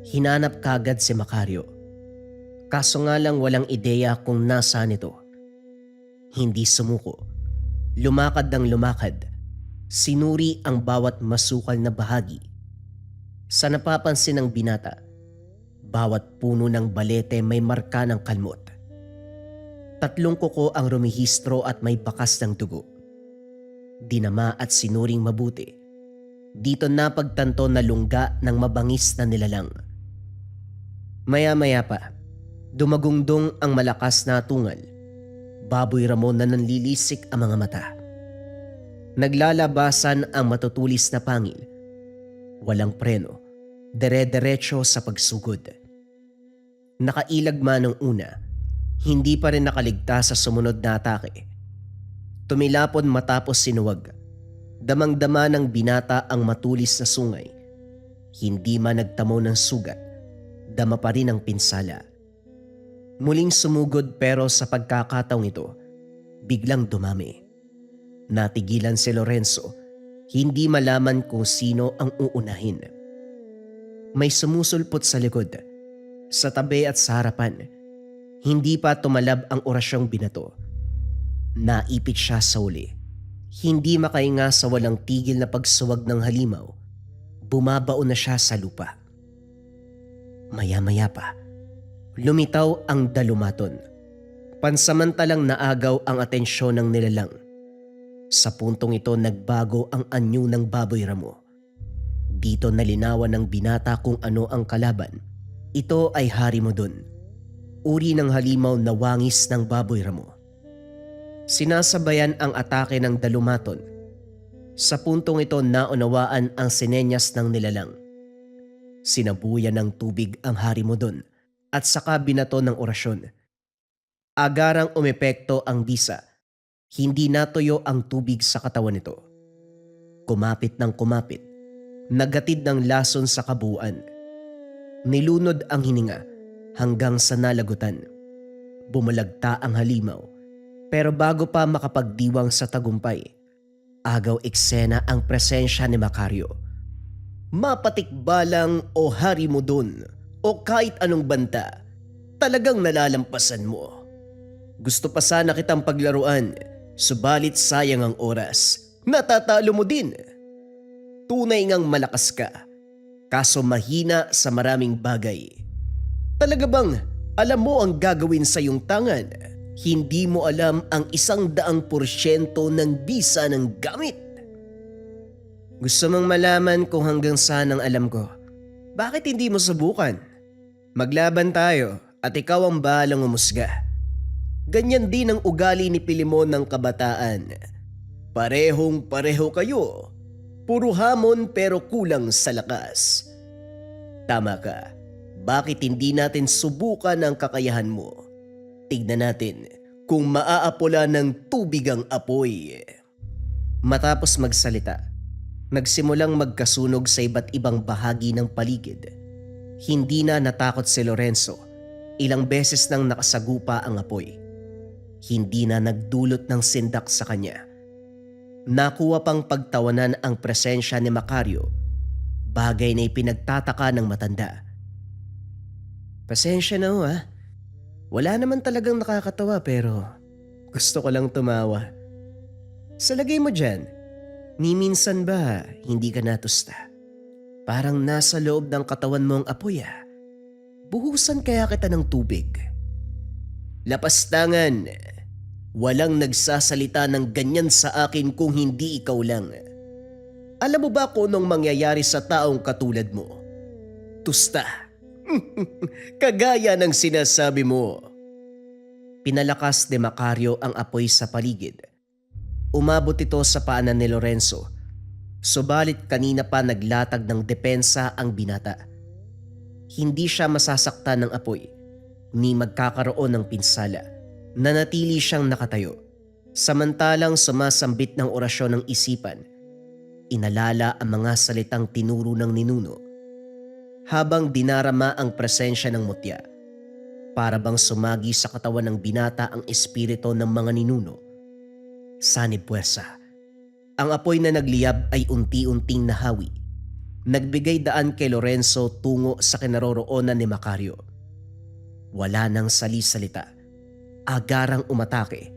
Hinanap kagad si Macario. Kaso nga lang walang ideya kung nasaan ito. Hindi sumuko. Lumakad ng lumakad. Sinuri ang bawat masukal na bahagi. Sa napapansin ng binata, bawat puno ng balete may marka ng kalmot. 3 kuko ang rumihistro at may bakas ng dugo. Dinama at sinuring mabuti. Dito napagtanto na lungga ng mabangis na nilalang. Maya-maya pa, dumagungdong ang malakas na tungal. Baboy Ramon na nanlilisik ang mga mata. Naglalabasan ang matutulis na pangil. Walang preno, dere-derecho sa pagsugod. Nakailag man ng una, hindi pa rin nakaligtas sa sumunod na atake. Tumilapon matapos sinuwag. Damang-dama ng binata ang matulis na sungay. Hindi man nagtamo ng sugat, dama pa rin ang pinsala. Muling sumugod pero sa pagkakataong ito, biglang dumami. Natigilan si Lorenzo, hindi malaman kung sino ang uunahin. May sumusulpot sa likod, sa tabi at sa harapan. Hindi pa tumalab ang orasyong binato. Naipit siya sa uli. Hindi makahinga sa walang tigil na pagsuwag ng halimaw. Bumabaon na siya sa lupa. Maya-maya pa, lumitaw ang dalumaton. Pansamantalang naagaw ang atensyon ng nilalang. Sa puntong ito nagbago ang anyo ng Baboy Ramo. Dito nalinawan ng binata kung ano ang kalaban. Ito ay Harimudon, uri ng halimaw na wangis ng Baboy Ramo. Sinasabayan ang atake ng dalumaton. Sa puntong ito naunawaan ang sinenyas ng nilalang. Sinabuyan ng tubig ang Harimudon at saka binato ng orasyon. Agarang umepekto ang bisa. Hindi natuyo ang tubig sa katawan nito. Kumapit ng kumapit. Nagatid ng lason sa kabuuan. Nilunod ang hininga hanggang sa nalagutan. Bumalagta ang halimaw. Pero bago pa makapagdiwang sa tagumpay, agaw eksena ang presensya ni Macario. Mapatikbalang o Harimudon o kahit anong banta, talagang nalalampasan mo. Gusto pa sana kitang paglaruan, subalit sayang ang oras. Natatalo mo din. Tunay ngang malakas ka. kaso mahina sa maraming bagay. Talaga bang alam mo ang gagawin sa iyong tangan? Hindi mo alam ang 100% ng bisa ng gamit. Gusto mong malaman kung hanggang saan ang alam ko? Bakit hindi mo subukan? Maglaban tayo at ikaw ang bahalang umusga. Ganyan din ang ugali ni Pilimon ng kabataan. Parehong-pareho kayo. Puro hamon pero kulang sa lakas. Tama ka. Bakit hindi natin subukan ang kakayahan mo? Tignan natin kung maaapula ng tubig ang apoy. Matapos magsalita, nagsimulang magkasunog sa iba't ibang bahagi ng paligid. Hindi na natakot si Lorenzo. Ilang beses nang nakasagupa ang apoy. Hindi na nagdulot ng sindak sa kanya. Nakuha pang pagtawanan ang presensya ni Macario, bagay na ipinagtataka ng matanda. Pasensya na ho ha. Wala naman talagang nakakatawa pero gusto ko lang tumawa. Sa lagay mo dyan, ni minsan ba hindi ka natusta? Parang nasa loob ng katawan mo ang apoy ah. Buhusan kaya kita ng tubig. Lapastangan. Walang nagsasalita ng ganyan sa akin kung hindi ikaw lang. Alam mo ba kung anong mangyayari sa taong katulad mo? Tusta. Kagaya ng sinasabi mo. Pinalakas ni Macario ang apoy sa paligid. Umabot ito sa paanan ni Lorenzo. Subalit kanina pa naglatag ng depensa ang binata. Hindi siya masasaktan ng apoy, ni magkakaroon ng pinsala. Nanatili siyang nakatayo, samantalang sumasambit ng orasyon ng isipan. Inalala ang mga salitang tinuro ng ninuno. Habang dinarama ang presensya ng mutya, para bang sumagi sa katawan ng binata ang espiritu ng mga ninuno. Sanib puwersa. Ang apoy na nagliyab ay unti-unting nahawi. Nagbigay daan kay Lorenzo tungo sa kinaroroonan ni Macario. Wala nang sali-salita. Agarang umatake.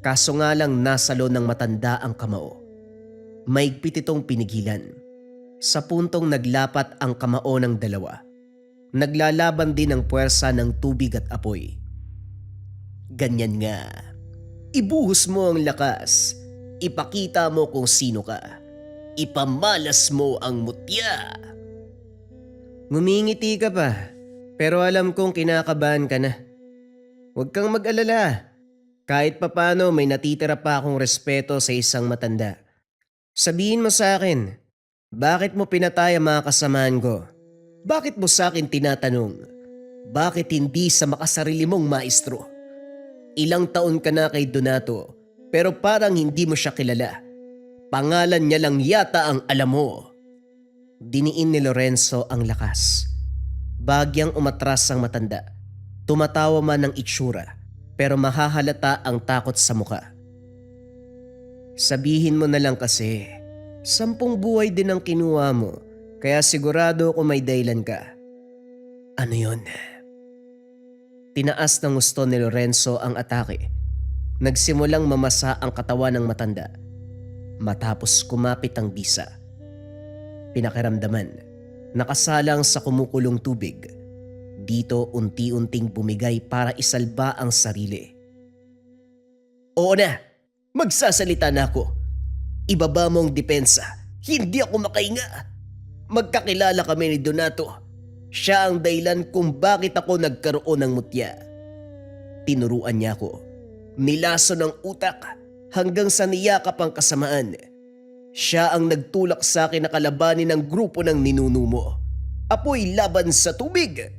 Kaso nga lang nasalo ng matanda ang kamao. Maigpit itong pinigilan. Sa puntong naglapat ang kamao ng dalawa. Naglalaban din ang puwersa ng tubig at apoy. Ganyan nga. Ibuhos mo ang lakas. Ipakita mo kung sino ka. Ipamalas mo ang mutya. Ngumingiti ka pa, pero alam kong kinakabahan ka na. Huwag kang mag-alala. Kahit papano may natitira pa akong respeto sa isang matanda. Sabihin mo sa akin, bakit mo pinatay ang mga kasamahan ko? Bakit mo sa akin tinatanong? Bakit hindi sa makasarili mong maestro? Ilang taon ka na kay Donato, pero parang hindi mo siya kilala. Pangalan niya lang yata ang alam mo. Diniin ni Lorenzo ang lakas. Bagyang umatras ang matanda. Tumatawa man ng itsura, pero mahahalata ang takot sa muka. Sabihin mo na lang kasi, 10 buhay din ang kinuha mo, kaya sigurado ko may dahilan ka. Ano yon? Tinaas ng gusto ni Lorenzo ang atake. Nagsimulang mamasa ang katawan ng matanda. Matapos kumapit ang bisa. Pinakiramdaman, nakasalang sa kumukulong tubig. Dito unti-unting bumigay para isalba ang sarili. Oo na, magsasalita na ako. Ibaba mo ang depensa, hindi ako makahinga. Magkakilala kami ni Donato. Siya ang dahilan kung bakit ako nagkaroon ng mutya. Tinuruan niya ako. Nilaso ng utak hanggang sa niyakap ang kasamaan. Siya ang nagtulak sa akin na kalabanin ng grupo ng ninuno mo. Apoy laban sa tubig.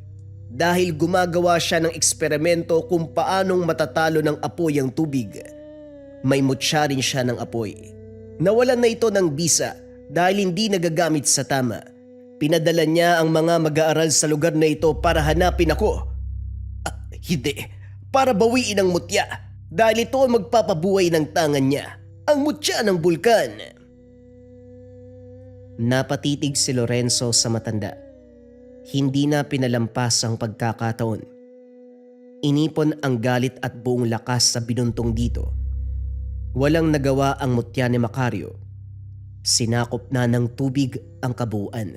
Dahil gumagawa siya ng eksperimento kung paanong matatalo ng apoy ang tubig. May mutya rin siya ng apoy. Nawalan na ito ng bisa dahil hindi nagagamit sa tama. Pinadala niya ang mga mag-aaral sa lugar na ito para hanapin ako. Hindi, para bawiin ang mutya dahil ito ang magpapabuhay ng tangan niya, ang mutya ng bulkan. Napatitig si Lorenzo sa matanda. Hindi na pinalampas ang pagkakataon. Inipon ang galit at buong lakas sa binuntong dito. Walang nagawa ang mutya ni Macario. Sinakop na ng tubig ang kabuuan.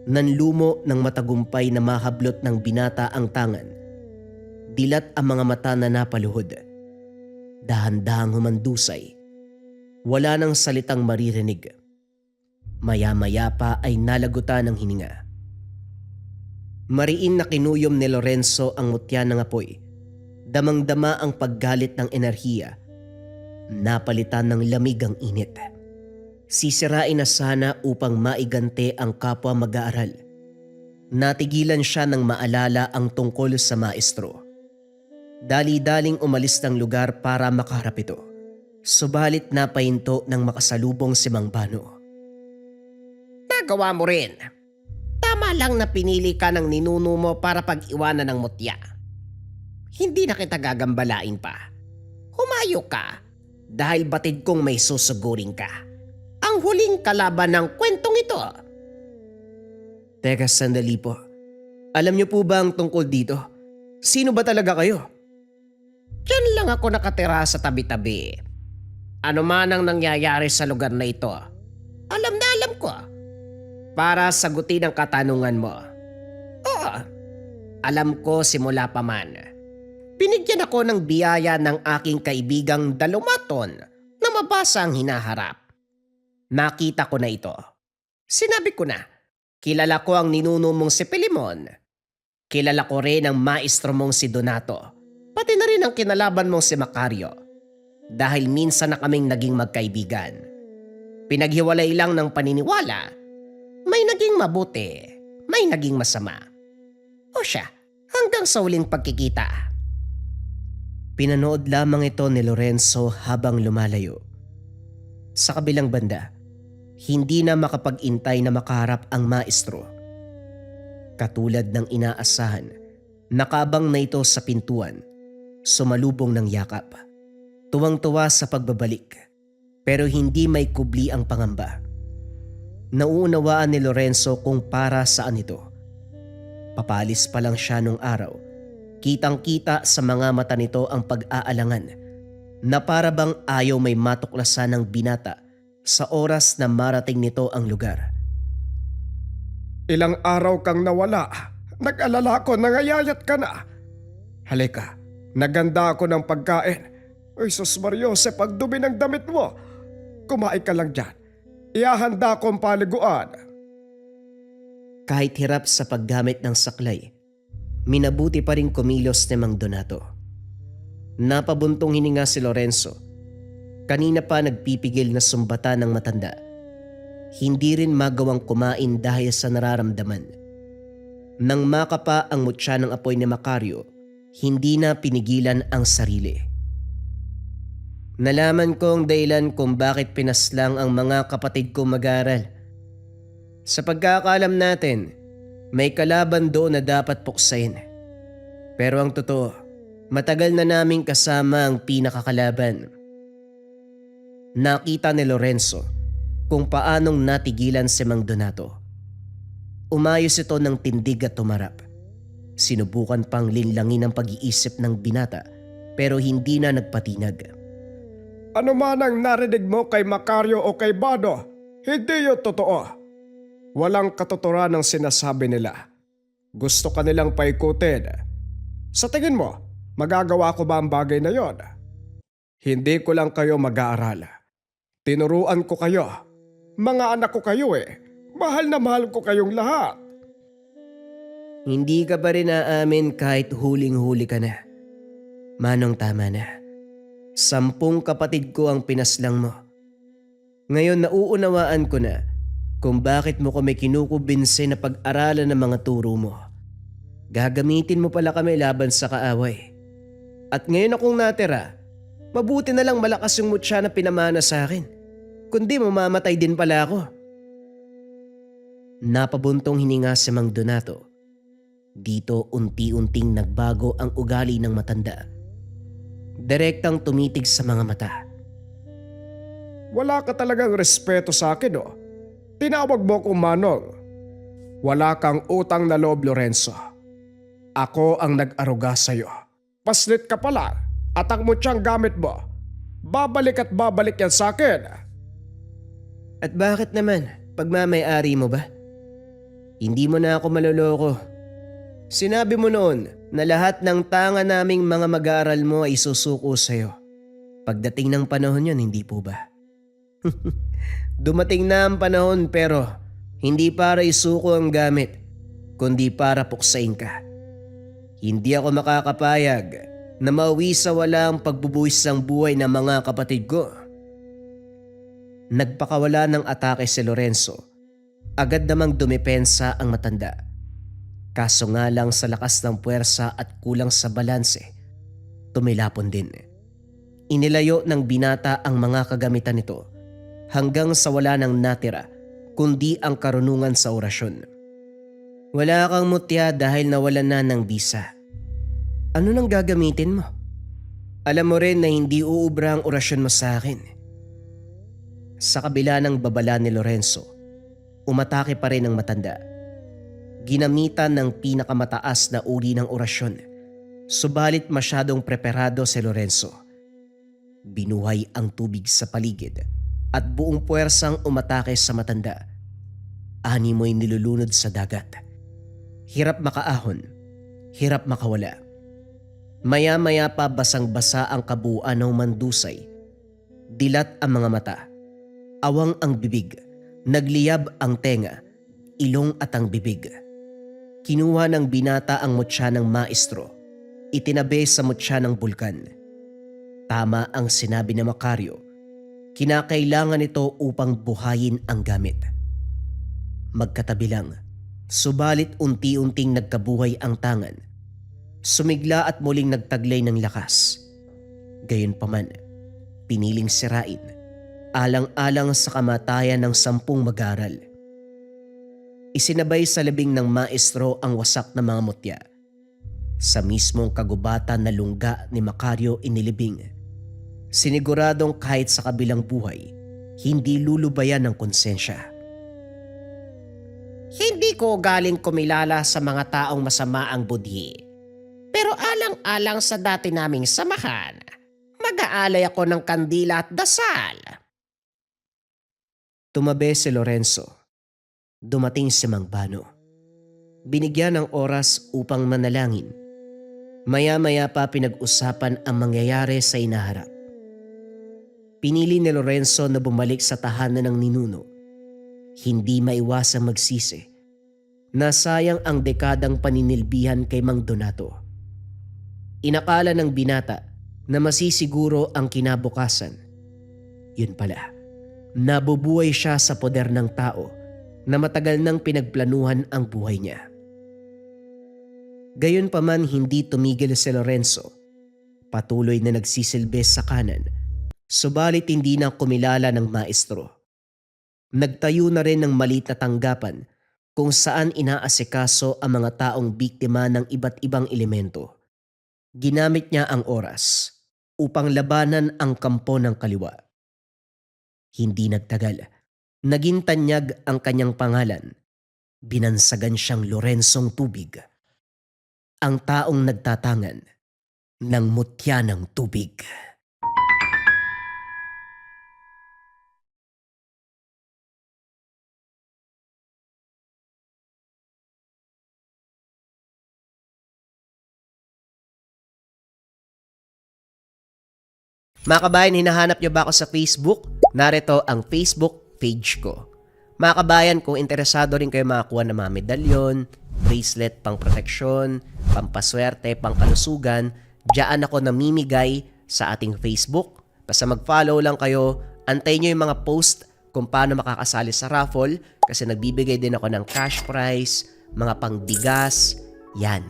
Nanlumo ng matagumpay na mahablot ng binata ang tangan. Dilat ang mga mata na napaluhod. Dahan-dahang humandusay. Wala nang salitang maririnig. Maya-maya pa ay nalagutan ng hininga. Mariin na kinuyom ni Lorenzo ang mutya ng apoy. Damang-dama ang paggalit ng enerhiya. Napalitan ng lamig ang init. Sisirain na sana upang maigante ang kapwa mag-aaral. Natigilan siya nang maalala ang tungkol sa maestro. Dali-daling umalis ng lugar para makaharap ito. Subalit napahinto ng makasalubong si Mang Bano. Nagawa mo rin. Tama lang na pinili ka ng ninuno mo para pag-iwanan ng mutya. Hindi na kita gagambalain pa. Humayo ka dahil batid kong may susugurin ka. Ang huling kalaban ng kwentong ito. Teka, sandali po. Alam niyo po ba ang tungkol dito? Sino ba talaga kayo? Diyan lang ako nakatira sa tabi-tabi. Ano man ang nangyayari sa lugar na ito, alam na alam ko. Para sagutin ang katanungan mo. Oo, alam ko simula pa man. Binigyan ako ng biyaya ng aking kaibigang Dalumaton na mabasa ang hinaharap. Nakita ko na ito. Sinabi ko na, kilala ko ang ninuno mong si Pilimon. Kilala ko rin ang maestro mong si Donato. Pati na rin ang kinalaban mong si Macario. Dahil minsan na kaming naging magkaibigan. Pinaghiwalay lang ng paniniwala. May naging mabuti, may naging masama. O siya, hanggang sa huling pagkikita. Pinanood lamang ito ni Lorenzo habang lumalayo. Sa kabilang banda, hindi na makapag-intay na makaharap ang maestro. Katulad ng inaasahan, nakabang na ito sa pintuan, sumalubong ng yakap. Tuwang-tuwa sa pagbabalik, pero hindi may kubli ang pangamba. Nauunawaan ni Lorenzo kung para saan ito. Papalis pa lang siya nung araw. Kitang-kita sa mga mata nito ang pag-aalangan na para bang ayaw may matuklasan ng binata sa oras na marating nito ang lugar. Ilang araw kang nawala. Nag-alala ko, nangayayat ka na. Halika, naganda ako ng pagkain. Ay sus Mariose, pagdumi ng damit mo. Kumain ka lang dyan. Iahanda ko ang paliguan. Kahit hirap sa paggamit ng saklay, minabuti pa rin kumilos ni Mang Donato. Napabuntong hininga si Lorenzo. Kanina pa nagpipigil na sumbata ng matanda. Hindi rin magawang kumain dahil sa nararamdaman. Nang makapa ang mutya ng apoy ni Macario, hindi na pinigilan ang sarili. Nalaman ko ang dahilan kung bakit pinaslang ang mga kapatid ko mag-aral. Sa pagkakaalam natin, may kalaban doon na dapat puksain. Pero ang totoo, matagal na naming kasama ang pinakakalaban. Nakita ni Lorenzo kung paanong natigilan si Mang Donato. Umayos ito ng tindig at tumarap. Sinubukan pang linlangin ang pag-iisip ng binata pero hindi na nagpatinag. Ano man ang narinig mo kay Macario o kay Bado, hindi yun totoo. Walang katuturan ng sinasabi nila. Gusto ka nilang paikutin. Sa tingin mo, magagawa ko ba ang bagay na yon? Hindi ko lang kayo mag-aaral. Tinuruan ko kayo. Mga anak ko kayo eh. Mahal na mahal ko kayong lahat. Hindi ka pa rin aamin kahit huling-huli ka na. Manong tama na. 10 kapatid ko ang pinaslang mo. Ngayon nauunawaan ko na kung bakit mo kami kinukubinse na pag-aralan ng mga turo mo. Gagamitin mo pala kami laban sa kaaway. At ngayon akong natira, mabuti na lang malakas yung mutya na pinamana sa akin. Kundi mamamatay din pala ako. Napabuntong hininga si Mang Donato. Dito unti-unting nagbago ang ugali ng matanda. Direktang tumitig sa mga mata. Wala ka talagang respeto sa akin oh. Tinawag mo kong Manong. Wala kang utang na loob, Lorenzo. Ako ang nag-aruga sa'yo. Paslit ka pala at ang mutyang gamit mo. Babalik at babalik yan sa akin. At bakit naman? Pagmamay-ari mo ba? Hindi mo na ako maloloko. Sinabi mo noon na lahat ng tanga naming mga mag-aaral mo ay susuko sa'yo. Pagdating ng panahon yun, hindi po ba? Dumating na ang panahon pero hindi para isuko ang gamit, kundi para puksain ka. Hindi ako makakapayag na mauwi sa walang pagbubuhis ng buhay ng mga kapatid ko. Nagpakawala ng atake si Lorenzo. Agad namang dumepensa ang matanda. Kaso nga lang sa lakas ng puwersa at kulang sa balanse, tumilapon din. Inilayo ng binata ang mga kagamitan nito hanggang sa wala nang natira kundi ang karunungan sa orasyon. Wala kang mutya dahil nawalan na ng bisa. Ano nang gagamitin mo? Alam mo rin na hindi uubra ang orasyon mo sa akin. Sa kabila ng babala ni Lorenzo, umatake pa rin ang matanda. Ginamitan ng pinakamataas na uri ng orasyon, subalit masyadong preparado si Lorenzo. Binuhay ang tubig sa paligid at buong puwersang umatake sa matanda. Animoy nilulunod sa dagat. Hirap makaahon, hirap makawala. Maya-maya pa basang-basa ang kabuuan ng mandusay. Dilat ang mga mata. Awang ang bibig. Nagliyab ang tenga, ilong at ang bibig. Kinuha ng binata ang mutya ng maestro. Itinabi sa mutya ng bulkan. Tama ang sinabi ni Macario. Kinakailangan ito upang buhayin ang gamit. Magkatabi lang, subalit unti-unting nagkabuhay ang tangan. Sumigla at muling nagtaglay ng lakas. Gayunpaman, piniling sirain, alang-alang sa kamatayan ng 10 mag-aaral. Isinabay sa libing ng maestro ang wasak na mga mutya. Sa mismong kagubatan na lungga ni Macario inilibing. Siniguradong kahit sa kabilang buhay, hindi lulubayan ng konsensya. Hindi ko galing kumilala sa mga taong masama ang budhi. Pero alang-alang sa dati naming samahan, mag-aalay ako ng kandila at dasal. Tumabi si Lorenzo. Dumating si Mang Bano. Binigyan ng oras upang manalangin. Maya-maya pa pinag-usapan ang mangyayari sa inaharap. Pinili ni Lorenzo na bumalik sa tahanan ng ninuno. Hindi maiwasang magsisi. Nasayang ang dekadang paninilbihan kay Mang Donato. Inakala ng binata na masisiguro ang kinabukasan. Yun pala, nabubuhay siya sa poder ng tao na matagal nang pinagplanuhan ang buhay niya. Gayunpaman hindi tumigil si Lorenzo. Patuloy na nagsisilbi sa kanan, subalit hindi na kumilala ng maestro. Nagtayo na rin ng maliit na tanggapan kung saan inaasikaso ang mga taong biktima ng iba't ibang elemento. Ginamit niya ang oras upang labanan ang kampo ng kaliwa. Hindi nagtagal, naging tanyag ang kanyang pangalan. Binansagan siyang Lorenzong Tubig, ang taong nagtatangan ng mutya ng tubig. Mga kabayan, hinahanap niyo ba ako sa Facebook? Narito ang Facebook page ko. Mga kabayan, kung interesado rin kayo makakuha ng mga medalyon, bracelet pang proteksyon, pampaswerte, pang kalusugan, diyan ako namimigay sa ating Facebook. Basta mag-follow lang kayo, antayin nyo yung mga post kung paano makakasali sa raffle kasi nagbibigay din ako ng cash prize, mga pangbigas, yan.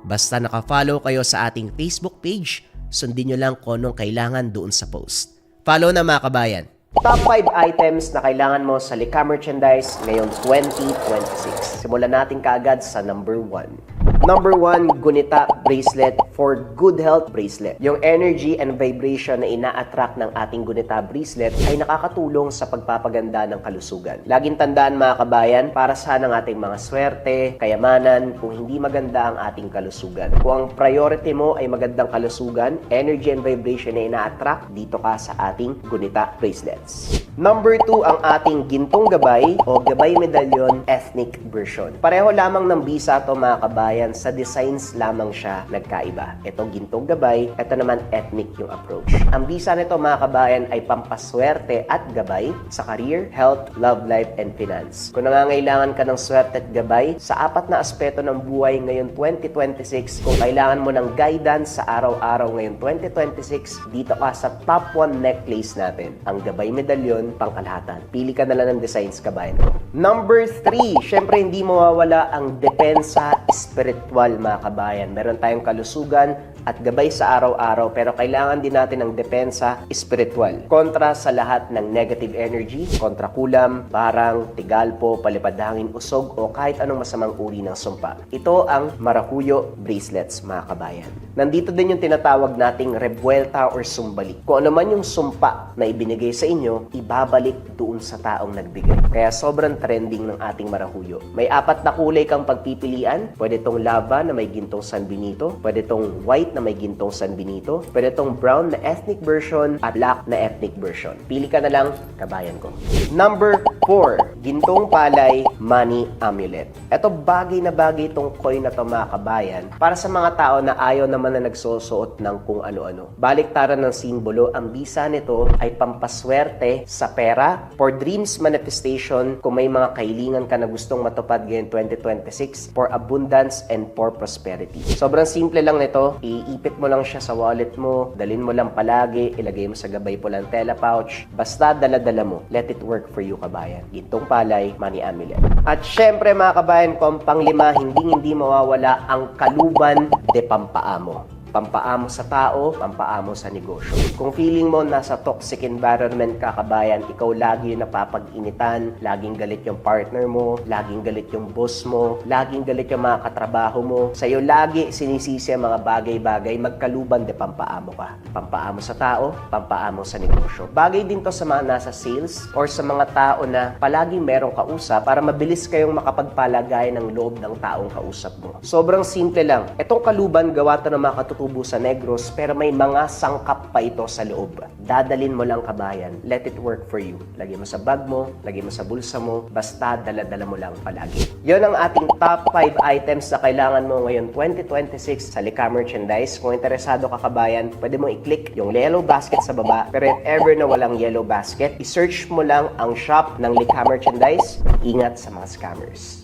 Basta naka-follow kayo sa ating Facebook page, sundin nyo lang kung anong kailangan doon sa post. Follow na mga kabayan. Top 5 items na kailangan mo sa Lika Merchandise ngayong 2026. Simulan natin kaagad sa number 1. Number 1, Gunita Bracelet for Good Health Bracelet. Yung energy and vibration na ina-attract ng ating Gunita Bracelet ay nakakatulong sa pagpapaganda ng kalusugan. Laging tandaan mga kabayan, para saan ang ating mga swerte, kayamanan, kung hindi maganda ang ating kalusugan. Kung ang priority mo ay magandang kalusugan, energy and vibration na ina-attract, dito ka sa ating Gunita Bracelets. Number 2, ang ating Gintong Gabay o Gabay Medallion Ethnic Version. Pareho lamang ng bisa to mga kabayan, sa designs lamang siya nagkaiba. Ito Gintong Gabay, ito naman ethnic yung approach. Ang bisa nito mga kabayan ay pampaswerte at gabay sa career, health, love life, and finance. Kung nangangailangan ka ng swerte at gabay sa 4 na aspeto ng buhay ngayon 2026, kung kailangan mo ng guidance sa araw-araw ngayon 2026, dito ka sa top 1 necklace natin, ang Gabay Medallion pangkalahatan. Pili ka na lang ng designs kabayan. Number 3, syempre hindi mawawala ang depensa spiritual mga kabayan. Meron tayong kalusugan at gabay sa araw-araw pero kailangan din natin ng depensa spiritual. Kontra sa lahat ng negative energy, kontra kulam, barang, tigalpo, palipadhangin, usog o kahit anong masamang uri ng sumpa. Ito ang Maracuyo Bracelets mga kabayan. Nandito din yung tinatawag nating rebuelta or sumbalik. Kung ano man yung sumpa na ibinigay sa inyo, ibabalik doon sa taong nagbigay. Kaya sobrang trending ng ating Maracuyo. May 4 na kulay kang pagpipilian. Pwede tong lava na may gintong San Benito, pwede tong white na may gintong San Benito, pwede tong brown na ethnic version at black na ethnic version. Pili ka na lang, kabayan ko. Number 4, Gintong Palay Money Amulet. Ito bagay na bagay itong coin na to mga kabayan para sa mga tao na ayaw naman na nagsusuot ng kung ano-ano. Baliktaran ng simbolo, ang bisa nito ay pampaswerte sa pera, for dreams manifestation, kung may mga kahilingan ka na gustong matupad ngayon 2026, for abundance and for prosperity. Sobrang simple lang nito, iipit mo lang siya sa wallet mo, dalhin mo lang palagi, ilagay mo sa gabay pulantela pouch, basta dala-dala mo. Let it work for you kabayan. Gintong Palay Money Amulet. At syempre mga kabayan ko, ang panglima, hindi mawawala ang Kaluban de Pampaamo. Pampaamo sa tao, pampaamo sa negosyo. Kung feeling mo nasa toxic environment ka kabayan, ikaw lagi yung napapag-initan, laging galit yung partner mo, laging galit yung boss mo, laging galit yung mga katrabaho mo, sa'yo lagi sinisisi ang mga bagay-bagay, magkaluban de pampaamo ka. Pampaamo sa tao, pampaamo sa negosyo. Bagay din to sa mga nasa sales or sa mga tao na palaging merong kausap para mabilis kayong makapagpalagay ng loob ng taong kausap mo. Sobrang simple lang. Itong kaluban, gawa to ng mga katutubo sa Negros, pero may mga sangkap pa ito sa loob. Dadalin mo lang kabayan. Let it work for you. Lagay mo sa bag mo, lagay mo sa bulsa mo, basta dala-dala mo lang palagi. Yon ang ating top 5 items na kailangan mo ngayon 2026 sa Likha Merchandise. Kung interesado ka kabayan, pwede mo i-click yung yellow basket sa baba. Pero if ever na walang yellow basket, i-search mo lang ang shop ng Likha Merchandise. Ingat sa mga scammers.